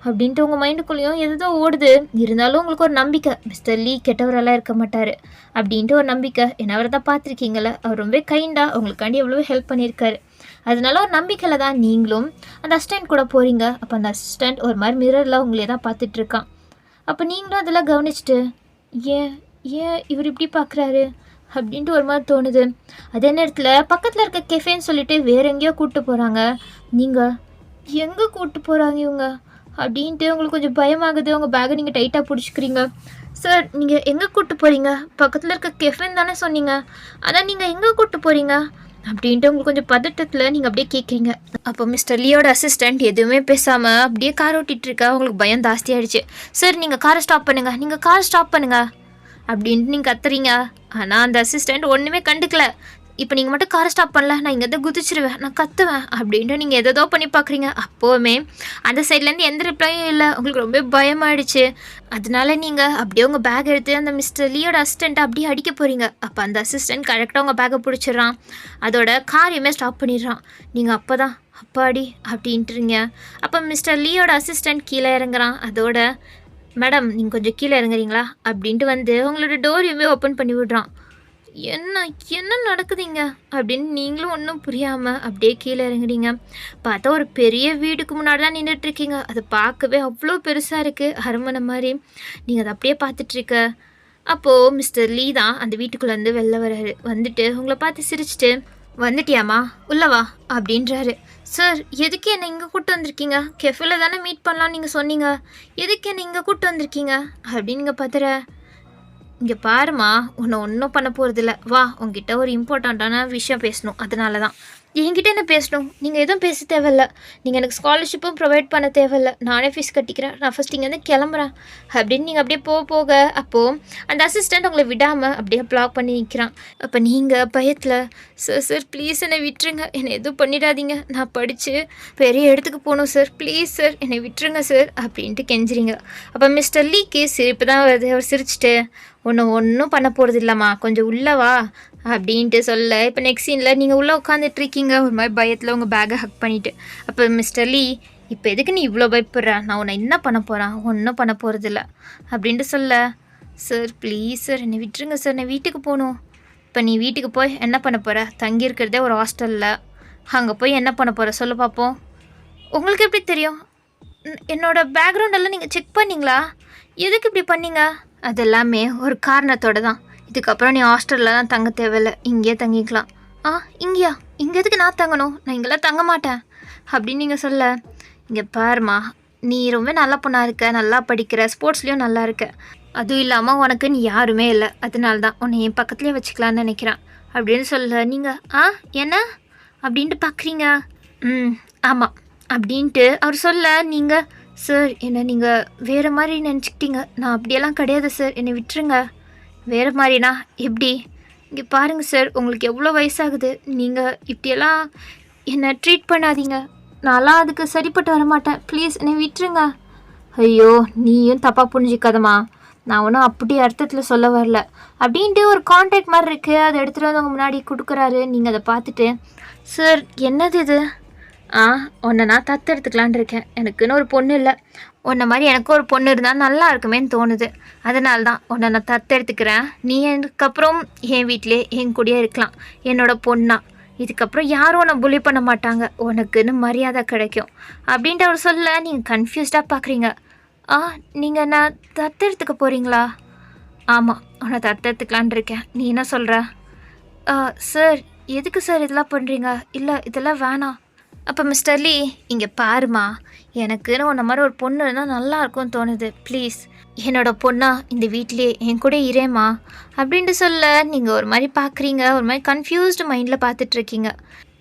அப்படின்ட்டு உங்கள் மைண்டுக்குள்ளேயும் எதுதோ ஓடுது. இருந்தாலும் உங்களுக்கு ஒரு நம்பிக்கை, மிஸ்டர் லீ கெட்டவரெல்லாம் இருக்க மாட்டார் அப்படின்ட்டு ஒரு நம்பிக்கை. ஏன்னா அவரை தான் பார்த்துருக்கீங்களே, அவர் ரொம்ப கைண்டாக உங்களுக்காண்டி எவ்வளோ ஹெல்ப் பண்ணியிருக்காரு. அதனால ஒரு நம்பிக்கையில் தான் நீங்களும் அந்த அசிஸ்டண்ட் கூட போகிறீங்க. அப்போ அந்த அசிஸ்டண்ட் ஒரு மாதிரி மிரரில் உங்களே தான் பார்த்துட்ருக்கான். அப்போ நீங்களும் அதெல்லாம் கவனிச்சுட்டு ஏன் இவர் இப்படி பார்க்குறாரு அப்படின்ட்டு ஒரு மாதிரி தோணுது. அதே நேரத்தில் பக்கத்தில் இருக்க கெஃபேன்னு சொல்லிட்டு வேறு எங்கேயோ கூப்பிட்டு போகிறாங்க. நீங்கள் எங்கே கூப்பிட்டு போகிறாங்க இவங்க அப்படின்ட்டு உங்களுக்கு கொஞ்சம் பயமாகுது. உங்கள் பேக்கை நீங்கள் டைட்டாக பிடிச்சிக்கிறீங்க. சார் நீங்கள் எங்கே கூப்பிட்டு போகிறீங்க? பக்கத்தில் இருக்க கெஃபேன்னு தானே சொன்னீங்க, அதான் நீங்கள் எங்கே கூப்பிட்டு போகிறீங்க அப்படின்ட்டு உங்களுக்கு கொஞ்சம் பதட்டத்தில் நீங்கள் அப்படியே கேட்குறீங்க. அப்போ மிஸ்டர் லீயோட அசிஸ்டண்ட் எதுவுமே பேசாமல் அப்படியே கார் ஓட்டிகிட்ருக்கா. உங்களுக்கு பயம் ஜாஸ்தியாகிடுச்சு. சார் நீங்கள் காரை ஸ்டாப் பண்ணுங்கள் அப்படின்ட்டு நீங்கள் கத்துறீங்க. ஆனால் அந்த அசிஸ்டண்ட் ஒன்றுமே கண்டுக்கல. இப்போ நீங்கள் மட்டும் காரை ஸ்டாப் பண்ணல, நான் இங்கே தான் குதிச்சிருவேன், நான் கத்துவேன் அப்படின்ட்டு நீங்கள் எதோ பண்ணி பார்க்குறீங்க. அப்போவுமே அந்த சைட்லேருந்து எந்த ரிப்ளையும் இல்லை. உங்களுக்கு ரொம்ப பயமாயிடுச்சு. அதனால நீங்கள் அப்படியே உங்கள் பேக் எடுத்து அந்த மிஸ்டர் லீயோட அசிஸ்டண்ட்டை அப்படியே அடிக்க போகிறீங்க. அப்போ அந்த அசிஸ்டண்ட் கரெக்டாக உங்கள் பேக்கை பிடிச்சிட்றான். அதோட காரையுமே ஸ்டாப் பண்ணிடுறான். நீங்கள் அப்போ தான் அப்பாடி அப்படின்ட்டுருங்க. அப்போ மிஸ்டர் லீயோட அசிஸ்டண்ட் கீழே இறங்குறான். அதோட மேடம் நீங்கள் கொஞ்சம் கீழே இறங்குறீங்களா அப்படின்ட்டு உங்களோட டோரையுமே ஓப்பன் பண்ணி விடுறான். என்ன நடக்குதுங்க அப்படின்னு நீங்களும் ஒன்றும் புரியாமல் அப்படியே கீழே இறங்குறீங்க. பார்த்தா ஒரு பெரிய வீடுக்கு முன்னாடி தான் நின்றுட்டுருக்கீங்க. அது பார்க்கவே அவ்வளோ பெருசாக இருக்குது, அரண்மனை மாதிரி. நீங்கள் அதை அப்படியே பார்த்துட்ருக்க. அப்போது மிஸ்டர் லீ தான் அந்த வீட்டுக்குள்ளேருந்து வெளில வர்றாரு. வந்துட்டு உங்களை பார்த்து சிரிச்சிட்டு, வந்துட்டியாம்மா உள்ளவா அப்படின்றாரு. சார் எதுக்கு என்னை இங்கே கூப்பிட்டு வந்திருக்கீங்க? கெஃபேல தானே மீட் பண்ணலான்னு நீங்கள் சொன்னீங்க, எதுக்கு என்னை இங்கே கூப்பிட்டு வந்திருக்கீங்க அப்படின்னு நீங்கள் பார்த்துற. இங்கே பாருமா, உன்னை ஒன்றும் பண்ண போகிறதில்ல, வா உங்ககிட்ட ஒரு இம்பார்ட்டண்ட்டான விஷயம் பேசணும். அதனால தான். என்கிட்ட என்ன பேசணும்? நீங்கள் எதுவும் பேச தேவையில்ல. நீங்கள் எனக்கு ஸ்காலர்ஷிப்பும் ப்ரொவைட் பண்ண தேவையில்ல, நானே ஃபீஸ் கட்டிக்கிறேன், நான் ஃபஸ்ட் இங்கேருந்து கிளம்புறேன் அப்படின்னு நீங்கள் அப்படியே போக அப்போது அந்த அசிஸ்டண்ட் உங்களை விடாமல் அப்படியே பிளாக் பண்ணி நிற்கிறான். அப்போ நீங்கள் பயத்தில், சார் ப்ளீஸ் என்னை விட்டுருங்க, என்னை எதுவும் பண்ணிடாதீங்க, நான் படித்து பெரிய இடத்துக்கு போகணும் சார், ப்ளீஸ் சார் என்னை விட்டுருங்க சார் அப்படின்ட்டு கெஞ்சிறீங்க. அப்போ மிஸ்டர் லீக்கு சிரிப்பு தான் வருது. அவர் சிரிச்சிட்டு, ஒன்றும் பண்ண போகிறது இல்லைம்மா, கொஞ்சம் உள்ளவா அப்படின்ட்டு சொல்ல. இப்போ நெக்ஸ்ட் சீனில் நீங்கள் உள்ளே உட்காந்துட்ருக்கீங்க ஒரு மாதிரி பயத்தில் உங்கள் பேக்கை ஹக் பண்ணிவிட்டு. அப்போ மிஸ்டர் லீ, இப்போ எதுக்கு நீ இவ்வளோ பயப்படுற? நான் உன்னை என்ன பண்ண போகிறேன்? ஒன்றும் பண்ண போகிறதில்ல அப்படின்ட்டு சொல்ல. சார் ப்ளீஸ் சார் என்னை விட்டுருங்க சார், நான் வீட்டுக்கு போகணும். இப்போ நீ வீட்டுக்கு போய் என்ன பண்ண போகிற? தங்கியிருக்கிறதே ஒரு ஹாஸ்டலில், அங்கே போய் என்ன பண்ண போகிற சொல்லு பார்ப்போம். உங்களுக்கு எப்படி தெரியும்? என்னோடய பேக்ரவுண்டெல்லாம் நீங்கள் செக் பண்ணிங்களா? எதுக்கு இப்படி பண்ணீங்க? அது எல்லாமே ஒரு காரணத்தோடு தான். இதுக்கப்புறம் நீ ஹாஸ்டலில் தான் தங்க தேவையில்லை, இங்கேயே தங்கிக்கலாம். இங்கேயா? இங்கே எதுக்கு நான் தங்கணும்? நான் இங்கெல்லாம் தங்க மாட்டேன் அப்படின்னு நீங்கள் சொல்ல. இங்கே பாருமா, நீ ரொம்ப நல்ல பொண்ணாக இருக்க, நல்லா படிக்கிற, ஸ்போர்ட்ஸ்லேயும் நல்லா இருக்க, அதுவும் இல்லாமல் உனக்கு நீ யாருமே இல்லை, அதனால தான் உன்னை என் பக்கத்துலேயே வச்சுக்கலான்னு நினைக்கிறேன் அப்படின்னு சொல்ல. நீங்கள் என்ன அப்படின்ட்டு பார்க்குறீங்க. ஆமாம் அப்படின்ட்டு அவர் சொல்ல. நீங்கள் சார் என்னை நீங்கள் வேறு மாதிரி நினச்சிக்கிட்டீங்க, நான் அப்படியெல்லாம் கிடையாது சார், என்னை விட்டுருங்க. வேறு மாதிரினா எப்படி? இங்கே பாருங்கள் சார், உங்களுக்கு எவ்வளோ வயசாகுது, நீங்கள் இப்படியெல்லாம் என்னை ட்ரீட் பண்ணாதீங்க. நான்லாம் அதுக்கு சரிப்பட்டு வரமாட்டேன். ப்ளீஸ் என்னை விட்டுருங்க. ஐயோ, நீயும் தப்பாக புரிஞ்சிக்காதம்மா. நான் ஒன்றும் அப்படி அர்த்தத்தில் சொல்ல வரல. அப்படின்ட்டு ஒரு கான்ட்ராக்ட் மாதிரி இருக்குது, அதை எடுத்துகிட்டு வந்து அவங்க முன்னாடி கொடுக்குறாரு. நீங்கள் அதை பார்த்துட்டு, சார் என்னது இது? உன்னை நான் தத்தெடுத்துக்கலான் இருக்கேன். எனக்குன்னு ஒரு பொண்ணு இல்லை. உன்னை மாதிரி எனக்கும் ஒரு பொண்ணு இருந்தால் நல்லா இருக்குமேன்னு தோணுது. அதனால தான் உன்னை நான் தத்தெடுத்துக்கிறேன். நீ அதுக்கப்புறம் என் வீட்டிலே என் கூடயே இருக்கலாம், என்னோட பொண்ணா. இதுக்கப்புறம் யாரும் உன்னை புலி பண்ண மாட்டாங்க, உனக்குன்னு மரியாதை கிடைக்கும் அப்படின்ட்டு அவர் சொல்ல நீங்கள் கன்ஃபியூஸ்டாக பார்க்குறீங்க. நீங்கள் நான் தத்தெடுத்துக்க போகிறீங்களா? ஆமாம், உன்னை தத்தெடுத்துக்கலான் இருக்கேன். நீ என்ன சொல்கிற? சார் எதுக்கு சார் இதெல்லாம் பண்ணுறீங்க? இல்லை இதெல்லாம் வேணாம். அப்போ மிஸ்டர் லீ, இங்கே பாருமா, எனக்குன்னு உன்ன மாதிரி ஒரு பொண்ணு இருந்தால் நல்லா இருக்கும்னு தோணுது. ப்ளீஸ் என்னோடய பொண்ணா இந்த வீட்டிலே என் கூட இரேம்மா அப்படின்ட்டு சொல்ல நீங்கள் ஒரு மாதிரி பார்க்குறீங்க, ஒரு மாதிரி கன்ஃபியூஸ்டு மைண்டில் பார்த்துட்ருக்கீங்க.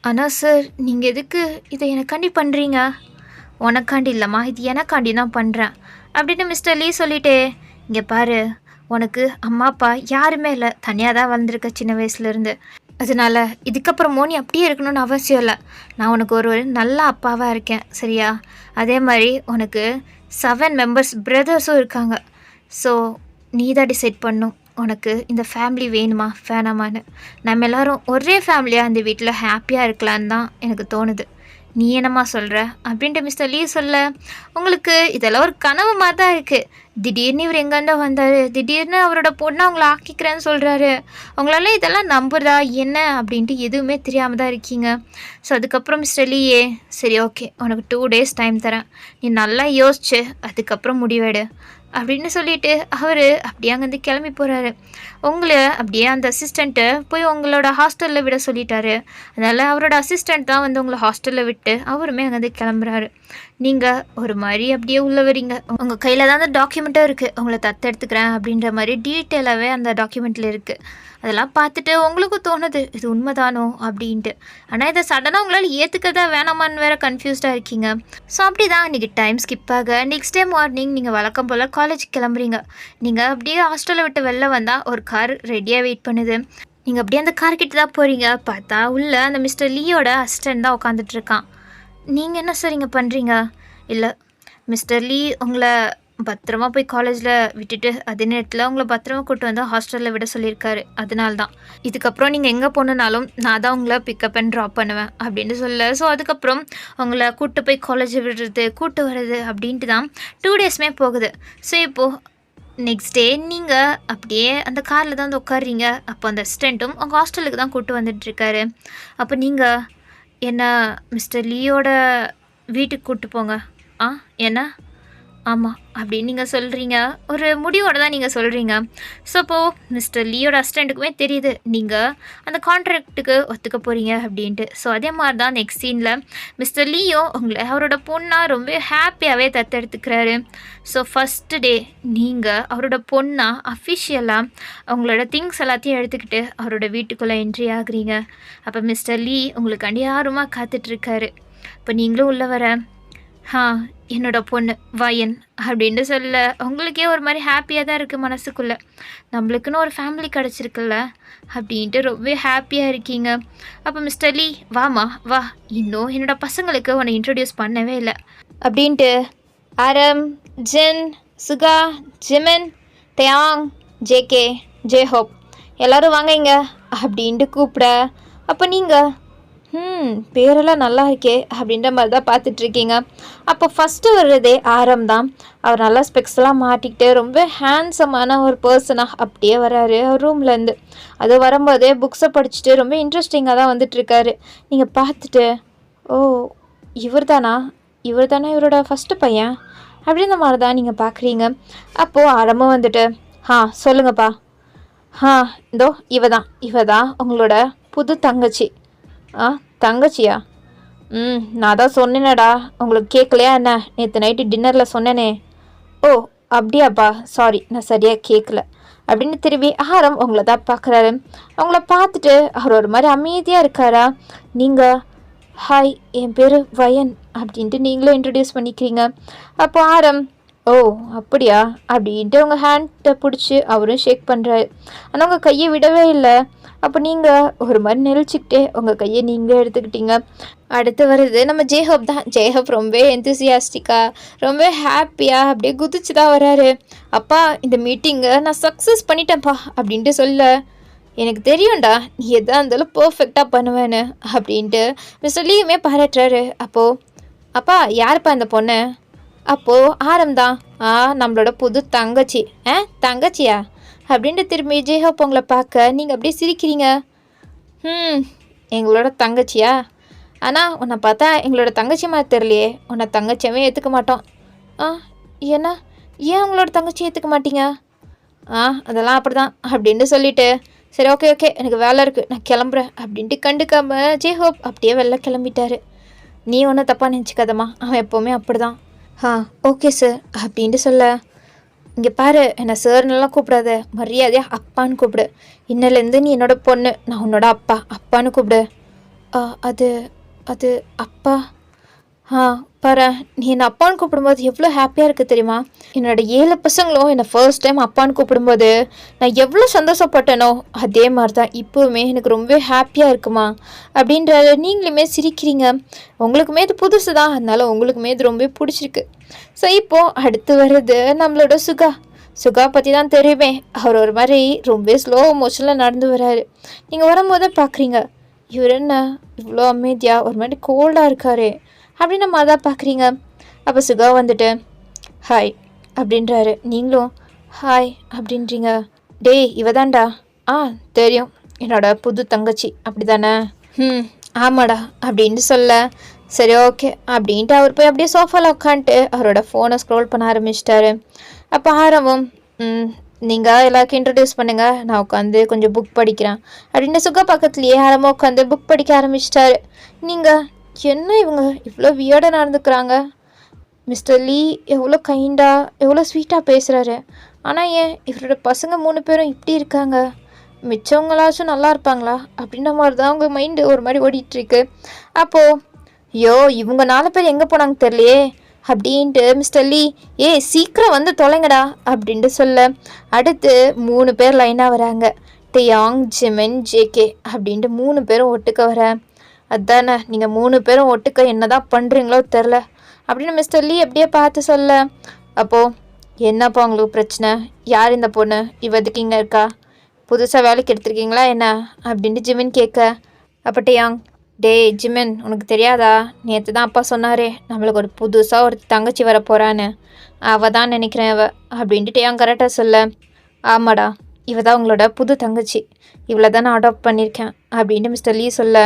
ஆனால் சார் நீங்கள் எதுக்கு இதை எனக்காண்டி பண்ணுறீங்க? உனக்காண்டி இல்லைம்மா, இது எனக்காண்டி தான் பண்ணுறேன் அப்படின்னு மிஸ்டர் லீ சொல்லிட்டே, இங்கே பாரு, உனக்கு அம்மா அப்பா யாருமே இல்லை, தனியாக தான் வளர்ந்துருக்க சின்ன வயசுலேருந்து. அதனால் இதுக்கப்புறமோ நீ அப்படியே இருக்கணும்னு அவசியம் இல்லை. நான் உனக்கு ஒரு நல்ல அப்பாவாக இருக்கேன், சரியா? அதே மாதிரி உனக்கு 7 மெம்பர்ஸ் பிரதர்ஸும் இருக்காங்க. ஸோ நீ தான் டிசைட் பண்ணும், உனக்கு இந்த ஃபேமிலி வேணுமா வேணாமான்னு. நம்ம எல்லோரும் ஒரே ஃபேமிலியாக இந்த வீட்டில் ஹாப்பியாக இருக்கலான்னு தான் எனக்கு தோணுது. நீ என்னம்மா சொல்கிற அப்படின்ட்டு மிஸ்டர் லீ சொல்ல, உங்களுக்கு இதெல்லாம் ஒரு கனவு மாதிரி தான் இருக்குது. திடீர்னு இவர் எங்கேருந்தோ வந்தார், திடீர்னு அவரோட பொண்ணை அவங்கள ஆக்கிக்கிறேன்னு சொல்கிறாரு. அவங்களால இதெல்லாம் நம்புறதா என்ன அப்படின்ட்டு எதுவுமே தெரியாமல் தான் இருக்கீங்க. ஸோ அதுக்கப்புறம் மிஸ்டர் லீயே, சரி ஓகே, உனக்கு 2 days டைம் தரேன், நீ நல்லா யோசிச்சு அதுக்கப்புறம் முடிவெடு அப்படின்னு சொல்லிட்டு அவர் அப்படியே அங்கேருந்து கிளம்பி போகிறாரு. உங்களை அப்படியே அந்த அசிஸ்டண்ட்டை போய் உங்களோட ஹாஸ்டலில் விட சொல்லிட்டாரு. அதனால் அவரோட அசிஸ்டண்ட் தான் வந்து உங்களை ஹாஸ்டலில் விட்டு அவருமே அங்கேருந்து கிளம்புறாரு. நீங்கள் ஒரு மாதிரி அப்படியே உள்ளே வரீங்க. உங்கள் கையில் தான் அந்த டாக்குமெண்ட்டும் இருக்குது, உங்களை தத்தெடுத்துக்கிறேன் அப்படின்ற மாதிரி டீட்டெயிலாகவே அந்த டாக்குமெண்ட்டில் இருக்குது. அதெல்லாம் பார்த்துட்டு உங்களுக்கும் தோணுது இது உண்மைதானோ அப்படின்ட்டு. ஆனால் இதை சடனாக உங்களால் ஏற்றுக்கதா வேணாமான்னு வேறு கன்ஃபியூஸ்டாக இருக்கீங்க. ஸோ அப்படி தான் இன்றைக்கி டைம் ஸ்கிப் ஆக நெக்ஸ்ட் டே மார்னிங் நீங்கள் வழக்கம் போல் காலேஜுக்கு கிளம்புறீங்க. நீங்கள் அப்படியே ஹாஸ்டலை விட்டு வெளில வந்தால் ஒரு கார் ரெடியாக வெயிட் பண்ணுது. நீங்கள் அப்படியே அந்த கார்கிட்ட தான் போகிறீங்க. பார்த்தா உள்ள அந்த மிஸ்டர் லீயோட அசிஸ்டன்ட் தான் உட்காந்துட்ருக்கான். நீங்கள் என்ன சார் இங்கே பண்ணுறீங்க? இல்லை, மிஸ்டர் லீ உங்களை பத்திரமா போய் காலேஜில் விட்டுட்டு அதே நேரத்தில் உங்களை பத்திரமா கூட்டு வந்து ஹாஸ்டலில் விட சொல்லியிருக்காரு. அதனால தான் இதுக்கப்புறம் நீங்கள் எங்கே போகணுன்னாலும் நான் தான் உங்களை பிக்கப் அண்ட் ட்ராப் பண்ணுவேன் அப்படின்னு சொல்ல. ஸோ அதுக்கப்புறம் உங்களை கூப்பிட்டு போய் காலேஜை விடுறது கூப்பிட்டு வர்றது அப்படின்ட்டு தான் 2 daysமே போகுது. ஸோ இப்போது நெக்ஸ்ட் டே நீங்கள் அப்படியே அந்த காரில் தான் வந்து உட்காடுறீங்க. அப்போ அந்த அசிஸ்டண்ட்டும் உங்கள் ஹாஸ்டலுக்கு தான் கூப்பிட்டு வந்துட்டுருக்காரு. அப்போ நீங்கள் என்ன மிஸ்டர் லீயோட வீட்டுக்கு கூப்பிட்டு போங்க. என்ன? ஆமாம் அப்படின்னு நீங்கள் சொல்கிறீங்க. ஒரு முடிவோடு தான் நீங்கள் சொல்கிறீங்க. ஸோ அப்போது மிஸ்டர் லீயோட அசிஸ்டண்ட்டுக்குமே தெரியுது நீங்கள் அந்த கான்ட்ராக்டுக்கு ஒத்துக்க போகிறீங்க அப்படின்ட்டு. ஸோ அதே மாதிரி தான் நெக்ஸ்ட் சீனில் மிஸ்டர் லீயோ உங்களை அவரோட பொண்ணாக ரொம்ப ஹாப்பியாகவே தத்தெடுத்துக்கிறாரு. ஸோ ஃபஸ்ட்டு டே நீங்கள் அவரோட பொண்ணாக அஃபிஷியலாக அவங்களோட திங்ஸ் எல்லாத்தையும் எடுத்துக்கிட்டு அவரோட வீட்டுக்குள்ளே என்ட்ரி ஆகுறீங்க. அப்போ மிஸ்டர் லீ உங்களுக்கு ஆர்வமாக காத்துட்ருக்காரு. இப்போ நீங்களும் உள்ளே வர, என்னோடய பொண்ணு வயன் அப்படின்ட்டு சொல்ல உங்களுக்கே ஒரு மாதிரி ஹாப்பியாக தான் இருக்குது மனசுக்குள்ளே. நம்மளுக்குன்னு ஒரு ஃபேமிலி கிடச்சிருக்குல்ல அப்படின்ட்டு ரொம்ப ஹாப்பியாக இருக்கீங்க. அப்போ மிஸ்டர் லீ, வாமா வா, இன்னும் என்னோடய பசங்களுக்கு உன்னை இன்ட்ரடியூஸ் பண்ணவே இல்லை அப்படின்ட்டு ஆரம், ஜென், சுகா, ஜிமின், தயாங், ஜேகே, ஜேஹோப் எல்லோரும் வாங்க இங்க அப்படின்ட்டு கூப்பிட, அப்போ நீங்கள் பேரெல்லாம் நல்லா இருக்கே அப்படின்ற மாதிரி தான் பார்த்துட்ருக்கீங்க. அப்போ ஃபஸ்ட்டு வர்றதே ஆரம் தான். அவர் நல்லா ஸ்பெக்ஸ்லாம் மாட்டிக்கிட்டு ரொம்ப ஹேண்ட்ஸமான ஒரு பர்சனாக அப்படியே வராரு அவர் ரூம்லேருந்து. அது வரும்போதே புக்ஸை படிச்சுட்டு ரொம்ப இன்ட்ரெஸ்டிங்காக தான் வந்துட்டுருக்காரு. நீங்கள் பார்த்துட்டு, ஓ இவர் தானா இவரோட ஃபஸ்ட்டு பையன் அப்படின்ற மாதிரி தான் நீங்கள் பார்க்குறீங்க. அப்போது ஆரம்பம் வந்துட்டு, சொல்லுங்கப்பா. இதோ இவ தான் உங்களோட புது தங்கச்சி. தங்கச்சியா? நான் தான் சொன்னேனடா, உங்களுக்கு கேட்கலையா என்ன? நேற்று நைட்டு டின்னரில் சொன்னேனே. ஓ அப்படியாப்பா, சாரி நான் சரியாக கேட்கல அப்படின்னு திரும்பி ஆரம் உங்களை தான் பார்க்குறாரு. அவங்கள பார்த்துட்டு அவர் ஒரு மாதிரி அமைதியாக இருக்காரா. நீங்கள் ஹாய், என் பேர் வயன் அப்படின்ட்டு நீங்களும் இன்ட்ரடியூஸ் பண்ணிக்கிறீங்க. அப்போ ஆரம், ஓ அப்படியா அப்படின்ட்டு உங்கள் ஹேண்ட்டை பிடிச்சி அவரும் ஷேக் பண்ணுறாரு. ஆனால் உங்கள் கையை விடவே இல்லை. அப்போ நீங்கள் ஒரு மாதிரி நெளிச்சிக்கிட்டே உங்கள் கையை நீங்களே எடுத்துக்கிட்டீங்க. அடுத்து வருது நம்ம ஜேஹப் தான். ஜேஹப் ரொம்ப எந்தூசியாஸ்டிக்காக ரொம்ப ஹாப்பியாக அப்படியே குதிச்சு தான் வராரு. அப்பா இந்த மீட்டிங்கை நான் சக்ஸஸ் பண்ணிட்டேன்ப்பா அப்படின்ட்டு சொல்ல, எனக்கு தெரியும்டா நீ எதாக இருந்தாலும் பர்ஃபெக்டாக பண்ணுவேன்னு அப்படின்ட்டு மிஸ்டர் லீவுமே பாராட்டுறாரு. அப்போது அப்பா யாருப்பா இந்த பொண்ணு? அப்போது ஆரம்தான். நம்மளோட புது தங்கச்சி. தங்கச்சியா அப்படின்ட்டு திரும்பி ஜேஹப் உங்களை பார்க்க நீங்கள் அப்படியே சிரிக்கிறீங்க. எங்களோட தங்கச்சியா? ஆனால் உன்னை பார்த்தா எங்களோட தங்கச்சி மாதிரி தெரியலையே. உன்னை தங்கச்சியாவே ஏற்றுக்க மாட்டோம். ஏன்னா ஏன் உங்களோட தங்கச்சி ஏற்றுக்க மாட்டீங்க? அதெல்லாம் அப்படி தான் அப்படின்ட்டு சொல்லிவிட்டு, சரி ஓகே எனக்கு வேலை இருக்குது நான் கிளம்புறேன் அப்படின்ட்டு கண்டுக்காமல் ஜேஹப் அப்படியே வெளில கிளம்பிட்டாரு. நீ ஒன்றும் தப்பாக நினச்சிக்காதம்மா, அவன் எப்போவுமே அப்படி தான். ஓகே சார் அப்படின்ட்டு சொல்ல, இங்கே பாரு என்னை சார்னெல்லாம் கூப்பிடாத, மரியாதையாக அப்பான்னு கூப்பிடு. இன்னிலேருந்து நீ என்னோட பொண்ணு, நான் உன்னோட அப்பான்னு கூப்பிடு. அது அது அப்பா? பாரு நீ என்னை அப்பான்னு கூப்பிடும்போது எவ்வளோ ஹாப்பியாக இருக்குது தெரியுமா? என்னோட 7 பசங்களும் என்னை ஃபர்ஸ்ட் டைம் அப்பான்னு கூப்பிடும்போது நான் எவ்வளோ சந்தோஷப்பட்டேனோ அதே மாதிரி தான் இப்போவுமே எனக்கு ரொம்ப ஹாப்பியாக இருக்குமா அப்படின்ற நீங்களுமே சிரிக்கிறீங்க. உங்களுக்குமே இது புதுசு தான், அதனால உங்களுக்குமே இது ரொம்ப பிடிச்சிருக்கு. ஸோ இப்போது அடுத்து வர்றது நம்மளோட சுகா பற்றி தான் தெரியுமே. அவர் ஒரு மாதிரி ரொம்ப ஸ்லோ மோஷனில் நடந்து வராரு. நீங்கள் வரும்போது பார்க்குறீங்க, இவர் என்ன இவ்வளோ அமைதியாக ஒரு மாதிரி கோல்டாக இருக்காரு அப்படின்னு நம்ம அதான் பார்க்குறீங்க. அப்போ சுகா வந்துட்டு ஹாய் அப்படின்றாரு. நீங்களும் ஹாய் அப்படின்றீங்க. டேய் இவதான்டா. தெரியும், என்னோட புது தங்கச்சி அப்படி தானே? ஆமாடா அப்படின்னு சொல்ல, சரி ஓகே அப்படின்ட்டு அவர் போய் அப்படியே சோஃபாவில் உட்காந்துட்டு அவரோட ஃபோனை ஸ்க்ரோல் பண்ண ஆரம்பிச்சிட்டாரு. அப்போ ஆரம்பம் நீங்கள் எல்லாருக்கும் இன்ட்ரடியூஸ் பண்ணுங்கள், நான் உட்காந்து கொஞ்சம் புக் படிக்கிறேன் அப்படின்ட்டு சுகா பக்கத்துலேயே ஆரம்பம் உட்காந்து புக் படிக்க ஆரம்பிச்சிட்டாரு. நீங்கள் என்ன இவங்க இவ்வளோ வியர்டாக நடந்துக்கிறாங்க? மிஸ்டர் லீ எவ்வளோ கைண்டாக எவ்வளோ ஸ்வீட்டாக பேசுகிறாரு. ஆனால் ஏன் இவரோட பசங்க 3 பேரும் இப்படி இருக்காங்க? மிச்சவங்களாச்சும் நல்லா இருப்பாங்களா அப்படின்ற மாதிரி தான் உங்கள் மைண்டு ஒரு மாதிரி ஓடிட்டுருக்கு. அப்போது இவங்க 4 பேர் எங்கே போனாங்க தெரியலையே அப்படின்ட்டு மிஸ்டர் லீ சீக்கிரம் வந்து தொலைங்கடா அப்படின்ட்டு சொல்ல, அடுத்து 3 பேர் லைனாக வராங்க. டியாங், ஜிமின், ஜேகே அப்படின்ட்டு 3 பேரும் ஒட்டுக்க வர. அதானே நீங்கள் 3 பேரும் ஒட்டுக்க என்ன தான் பண்ணுறீங்களோ தெரில அப்படின்னு மிஸ்டர் லீ அப்படியே பார்த்து சொல்ல, அப்போது என்னப்பா உங்களுக்கு பிரச்சனை? யார் இந்த பொண்ணு? இவதுக்கு இங்கே இருக்கா? புதுசாக வேலைக்கு எடுத்துருக்கீங்களா என்ன அப்படின்ட்டு ஜிமின் கேட்க, அப்போ டியாங், டேய் ஜிமின் உனக்கு தெரியாதா? நேற்று தான் அப்பா சொன்னாரே நம்மளுக்கு ஒரு புதுசாக ஒரு தங்கச்சி வர போகிறான்னு. அவள் தான் நினைக்கிறேன் அப்படின்ட்டு டியாங் கரெக்டாக சொல்ல, ஆமாடா இவ தான் உங்களோட புது தங்கச்சி, இவ்வளோ தான் நான் அடாப்ட் பண்ணியிருக்கேன் அப்படின்ட்டு மிஸ்டர் லீ சொல்ல,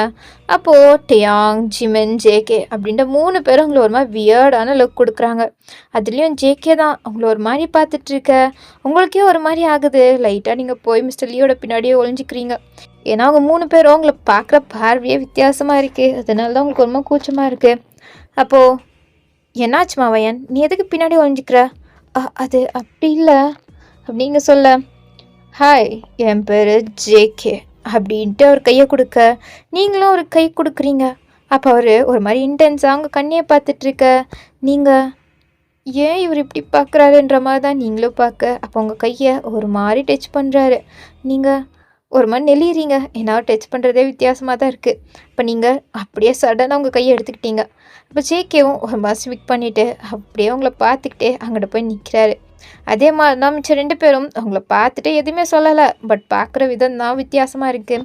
அப்போது டியாங், ஜிமின், ஜேகே அப்படின்ட்டு 3 பேரும் அவங்கள ஒரு மாதிரி வியர்டான லுக் கொடுக்குறாங்க. அதுலேயும் ஜேகே தான் அவங்கள ஒரு மாதிரி பார்த்துட்ருக்க. உங்களுக்கே ஒரு மாதிரி ஆகுது. லைட்டாக நீங்கள் போய் மிஸ்டர் லீயோட பின்னாடியே ஒழிஞ்சிக்கிறீங்க. ஏன்னா அவங்க 3 பேரும் அவங்கள பார்க்குற பார்வையே வித்தியாசமாக இருக்குது. அதனால தான் உங்களுக்கு ரொம்ப கூச்சமாக இருக்குது. அப்போது என்னாச்சுமா வயன், நீ எதுக்கு பின்னாடி ஒழிஞ்சிக்கிற? அது அப்படி இல்லை அப்படிங்க சொல்ல, ஹாய் என் பேர் ஜேகே அப்படின்ட்டு அவர் கையை கொடுக்க, நீங்களும் ஒரு கை கொடுக்குறீங்க. அப்போ அவர் ஒரு மாதிரி இன்டென்ஸாக அவங்க கண்ணியை பார்த்துட்ருக்க, நீங்கள் ஏன் இவர் இப்படி பார்க்குறாருன்ற மாதிரி தான் நீங்களும் பார்க்க. அப்போ உங்கள் கையை ஒரு மாதிரி டச் பண்ணுறாரு. நீங்கள் ஒரு மாதிரி நெளிறீங்க. ஏன்னா டச் பண்ணுறதே வித்தியாசமாக தான் இருக்குது. இப்போ நீங்கள் அப்படியே சடனாக உங்கள் கையை எடுத்துக்கிட்டீங்க. இப்போ ஜேகேவும் ஒரு மாதிரி ஸ்விக் பண்ணிவிட்டு அப்படியே உங்களை பார்த்துக்கிட்டே அங்கிட்ட போய் நிற்கிறாரு. அதே மாதிரி தான் மிச்சம் 2 பேரும் அவங்கள பார்த்துட்டு எதுவுமே சொல்லலை. பட் பார்க்குற விதம் தான் வித்தியாசமாக இருக்குது.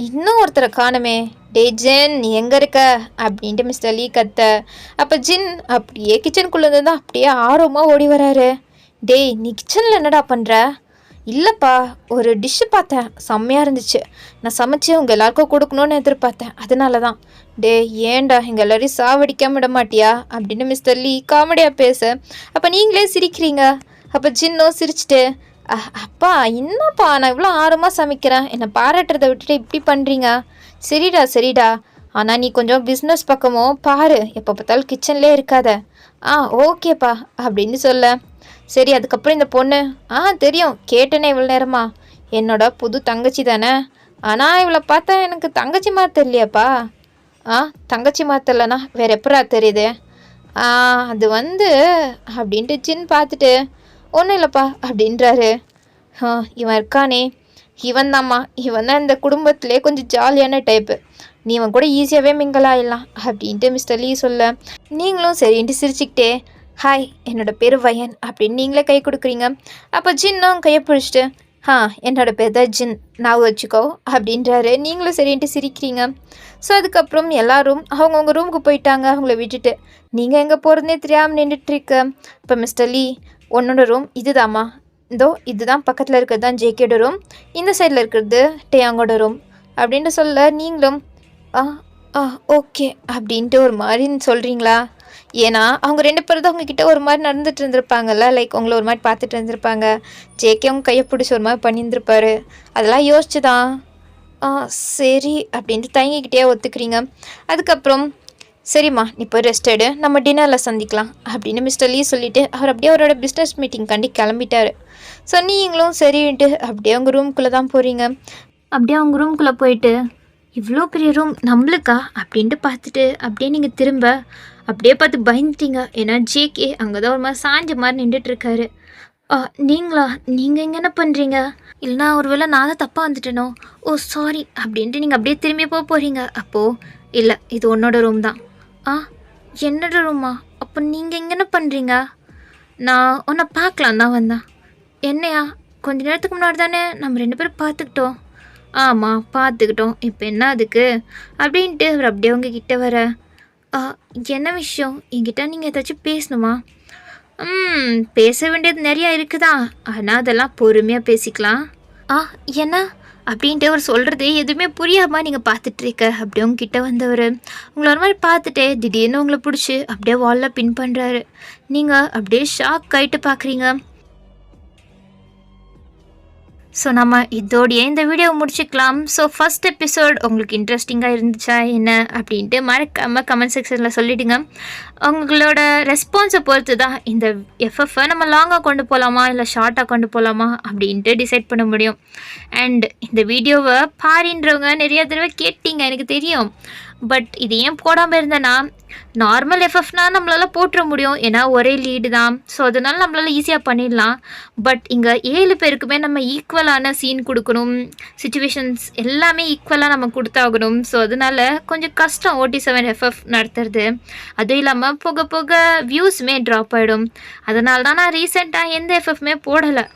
இன்னும் ஒருத்தரை காணுமே. டே ஜின் நீ எங்கே இருக்க அப்படின்ட்டு மிஸ்டர் லீ கத்த. அப்போ ஜின் அப்படியே கிச்சனுக்குள்ளேருந்து தான் அப்படியே ஆர்வமாக ஓடி வராரு. டேய் நீ கிச்சனில் என்னடா பண்ணுற? இல்லைப்பா ஒரு டிஷ்ஷு பார்த்தேன், செம்மையாக இருந்துச்சு, நான் சமைச்சு உங்கள் எல்லாருக்கும் கொடுக்கணுன்னு எதிர்பார்த்தேன், அதனால தான். டே ஏன்டா எங்கள் எல்லோரையும் சாவடிக்காம விட மாட்டியா அப்படின்னு மிஸ்டர் லீ காமெடியாக பேச, அப்போ நீங்களே சிரிக்கிறீங்க. அப்போ ஜின்னும் சிரிச்சிட்டு, அப்பா என்னப்பா நான் இவ்வளோ ஆர்வமாக சமைக்கிறேன், என்னை பாராட்டுறதை விட்டுட்டு இப்படி பண்ணுறீங்க? சரிடா ஆனால் நீ கொஞ்சம் பிஸ்னஸ் பக்கமும் பாரு, எப்போ பார்த்தாலும் கிச்சன்லேயே இருக்காத. ஓகேப்பா அப்படின்னு சொல்ல, சரி அதுக்கப்புறம் இந்த பொண்ணு தெரியும் கேட்டேனே இவ்வளோ நேரமா, என்னோட புது தங்கச்சி தானே. ஆனால் இவளை பார்த்தா எனக்கு தங்கச்சி மாதிரி தெரியலையாப்பா. தங்கச்சி மாதிரி தெரியலனா வேறு எப்படா தெரியுது? அது வந்து அப்படின்ட்டு ஜின் பார்த்துட்டு ஒன்றும் இல்லைப்பா அப்படின்றாரு. இவன் இருக்கானே இவன் தாம்மா, இவன் தான் இந்த குடும்பத்திலே கொஞ்சம் ஜாலியான டைப்பு, நீ இவன் கூட ஈஸியாகவே மிங்கலாயிடலாம் அப்படின்ட்டு மிஸ்டர் லீ சொல்ல, நீங்களும் சரின்ட்டு சிரிச்சுக்கிட்டே ஹாய் என்னோட பேர் வயன் அப்படின்னு நீங்களே கை கொடுக்குறீங்க. அப்போ ஜின்னும் கையை பிடிச்சிட்டு என்னோட பேர் தான் ஜின், நான் வச்சுக்கோ அப்படின்றாரு. நீங்களும் சரின்ட்டு சிரிக்கிறீங்க. ஸோ அதுக்கப்புறம் எல்லாரும் அவங்கவுங்க ரூமுக்கு போயிட்டாங்க அவங்கள விட்டுட்டு. நீங்கள் எங்கே போகிறதுனே தெரியாமல் நின்றுட்டுருக்க. இப்போ மிஸ்டர் லீ உன்னோட ரூம் இதுதாம்மா, இதுதான் பக்கத்தில் இருக்கிறது தான் ஜேகேட ரூம், இந்த சைடில் இருக்கிறது டேயாங்கோட ரூம் அப்படின்ட்டு சொல்ல, நீங்களும் ஓகே அப்படின்ட்டு ஒரு மாதிரி சொல்கிறீங்களா? ஏன்னா அவங்க 2 பேரும் தான் அவங்கக்கிட்ட ஒரு மாதிரி நடந்துட்டு இருந்திருப்பாங்கல்ல, லைக் உங்களை ஒரு மாதிரி பார்த்துட்டு இருந்திருப்பாங்க. ஜேகே அவங்க கையை பிடிச்சி ஒரு மாதிரி பண்ணியிருந்திருப்பாரு. அதெல்லாம் யோசிச்சு தான் சரி அப்படின்ட்டு தயங்கிக்கிட்டே ஒத்துக்கிறீங்க. அதுக்கப்புறம் சரிம்மா நீ போய் ரெஸ்ட் எடு, நம்ம டின்னரில் சந்திக்கலாம் அப்படின்னு மிஸ்டர் லீ சொல்லிவிட்டு அவர் அப்படியே அவரோட பிஸ்னஸ் மீட்டிங் கண்டி கிளம்பிட்டார். ஸோ நீங்களும் சரின்ட்டு அப்படியே அவங்க ரூம்குள்ளே தான் போகிறீங்க. அப்படியே அவங்க ரூம்குள்ளே போயிட்டு இவ்வளோ பெரிய ரூம் நம்மளுக்கா அப்படின்ட்டு பார்த்துட்டு அப்படியே நீங்கள் திரும்ப அப்படியே பார்த்து பயந்துட்டீங்க. ஏன்னா ஜேகே அங்கே தான் ஒரு மாதிரி சாஞ்ச மாதிரி நின்றுட்டுருக்காரு. நீங்களா, நீங்கள் இங்கே என்ன பண்ணுறீங்க? இல்லைனா ஒரு வேளை நான் தான் தப்பாக வந்துட்டேனோ, ஓ சாரி அப்படின்ட்டு நீங்கள் அப்படியே திரும்பி போகிறீங்க. அப்போது இல்லை இது உன்னோட ரூம் தான். என்னோட ரூமா? அப்போ நீங்கள் இங்கே என்ன பண்ணுறீங்க? நான் உன்னை பார்க்கலாம் தான் வந்தேன். என்னையா? கொஞ்ச நேரத்துக்கு முன்னாடி தானே நம்ம 2 பேரும் பார்த்துக்கிட்டோம். ஆமாம் பார்த்துக்கிட்டோம், இப்போ என்ன அதுக்கு அப்படின்ட்டு அவர் அப்படியே உங்ககிட்ட வர, என்ன விஷயம்? என்கிட்ட நீங்கள் ஏதாச்சும் பேசணுமா? பேச வேண்டியது நிறையா இருக்குதா, ஆனால் அதெல்லாம் பொறுமையாக பேசிக்கலாம். என்ன அப்படின்ட்டு அவர் சொல்கிறதே எதுவுமே புரியாமல் நீங்கள் பார்த்துட்ருக்க. அப்படியே உங்ககிட்ட வந்தவர் உங்களை ஒரு மாதிரி பார்த்துட்டே திடீர்னு உங்களை பிடிச்சி அப்படியே வாலில் பின் பண்ணுறாரு. நீங்கள் அப்படியே ஷாக் ஆகிட்டு பார்க்குறீங்க. ஸோ நம்ம இதோடையே இந்த வீடியோவை முடிச்சுக்கலாம். ஸோ ஃபஸ்ட் எபிசோட் உங்களுக்கு இன்ட்ரெஸ்டிங்காக இருந்துச்சா என்ன அப்படின்ட்டு மறக்காமல் கமெண்ட் செக்ஷனில் சொல்லிவிடுங்க. உங்களோட ரெஸ்பான்ஸை பொறுத்து தான் இந்த எஃப்எஃப்பை நம்ம லாங்காக கொண்டு போகலாமா இல்லை ஷார்ட்டாக கொண்டு போகலாமா அப்படின்ட்டு டிசைட் பண்ண முடியும். அண்ட் இந்த வீடியோவை பாரின்றவங்க நிறைய தடவை கேட்டிங்க எனக்கு தெரியும். பட் இது ஏன் போடாமல் இருந்தேன்னா, நார்மல் எஃப்எஃப்னால் நம்மளால் போட்டுற முடியும், ஏன்னா ஒரே லீடு தான். ஸோ அதனால நம்மளால் ஈஸியாக பண்ணிடலாம். பட் இங்கே 7 பேருக்குமே நம்ம ஈக்குவலான சீன் கொடுக்கணும், சுச்சுவேஷன்ஸ் எல்லாமே ஈக்குவலாக நம்ம கொடுத்தாகணும். ஸோ அதனால கொஞ்சம் கஷ்டம் OT7 எஃப்எஃப் நடத்துறது. அதுவும் இல்லாமல் போக போக வியூஸுமே ட்ராப் ஆகிடும். அதனால தான் நான் ரீசெண்டாக எந்த எஃப்எஃப்மே போடலை.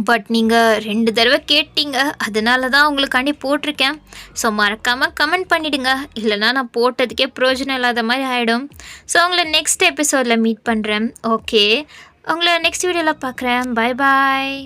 பட் நீங்கள் 2 தடவை கேட்டீங்க, அதனால தான் உங்களுக்காண்டி போட்டிருக்கேன். ஸோ மறக்காமல் கமெண்ட் பண்ணிவிடுங்க, இல்லைனா நான் போட்டதுக்கே பிரயோஜனம் இல்லாத மாதிரி ஆகிடும். ஸோ உங்களை நெக்ஸ்ட் எபிசோடில் மீட் பண்ணுறேன். ஓகே, உங்களை நெக்ஸ்ட் வீடியோவில் பார்க்குறேன். பாய் பாய்.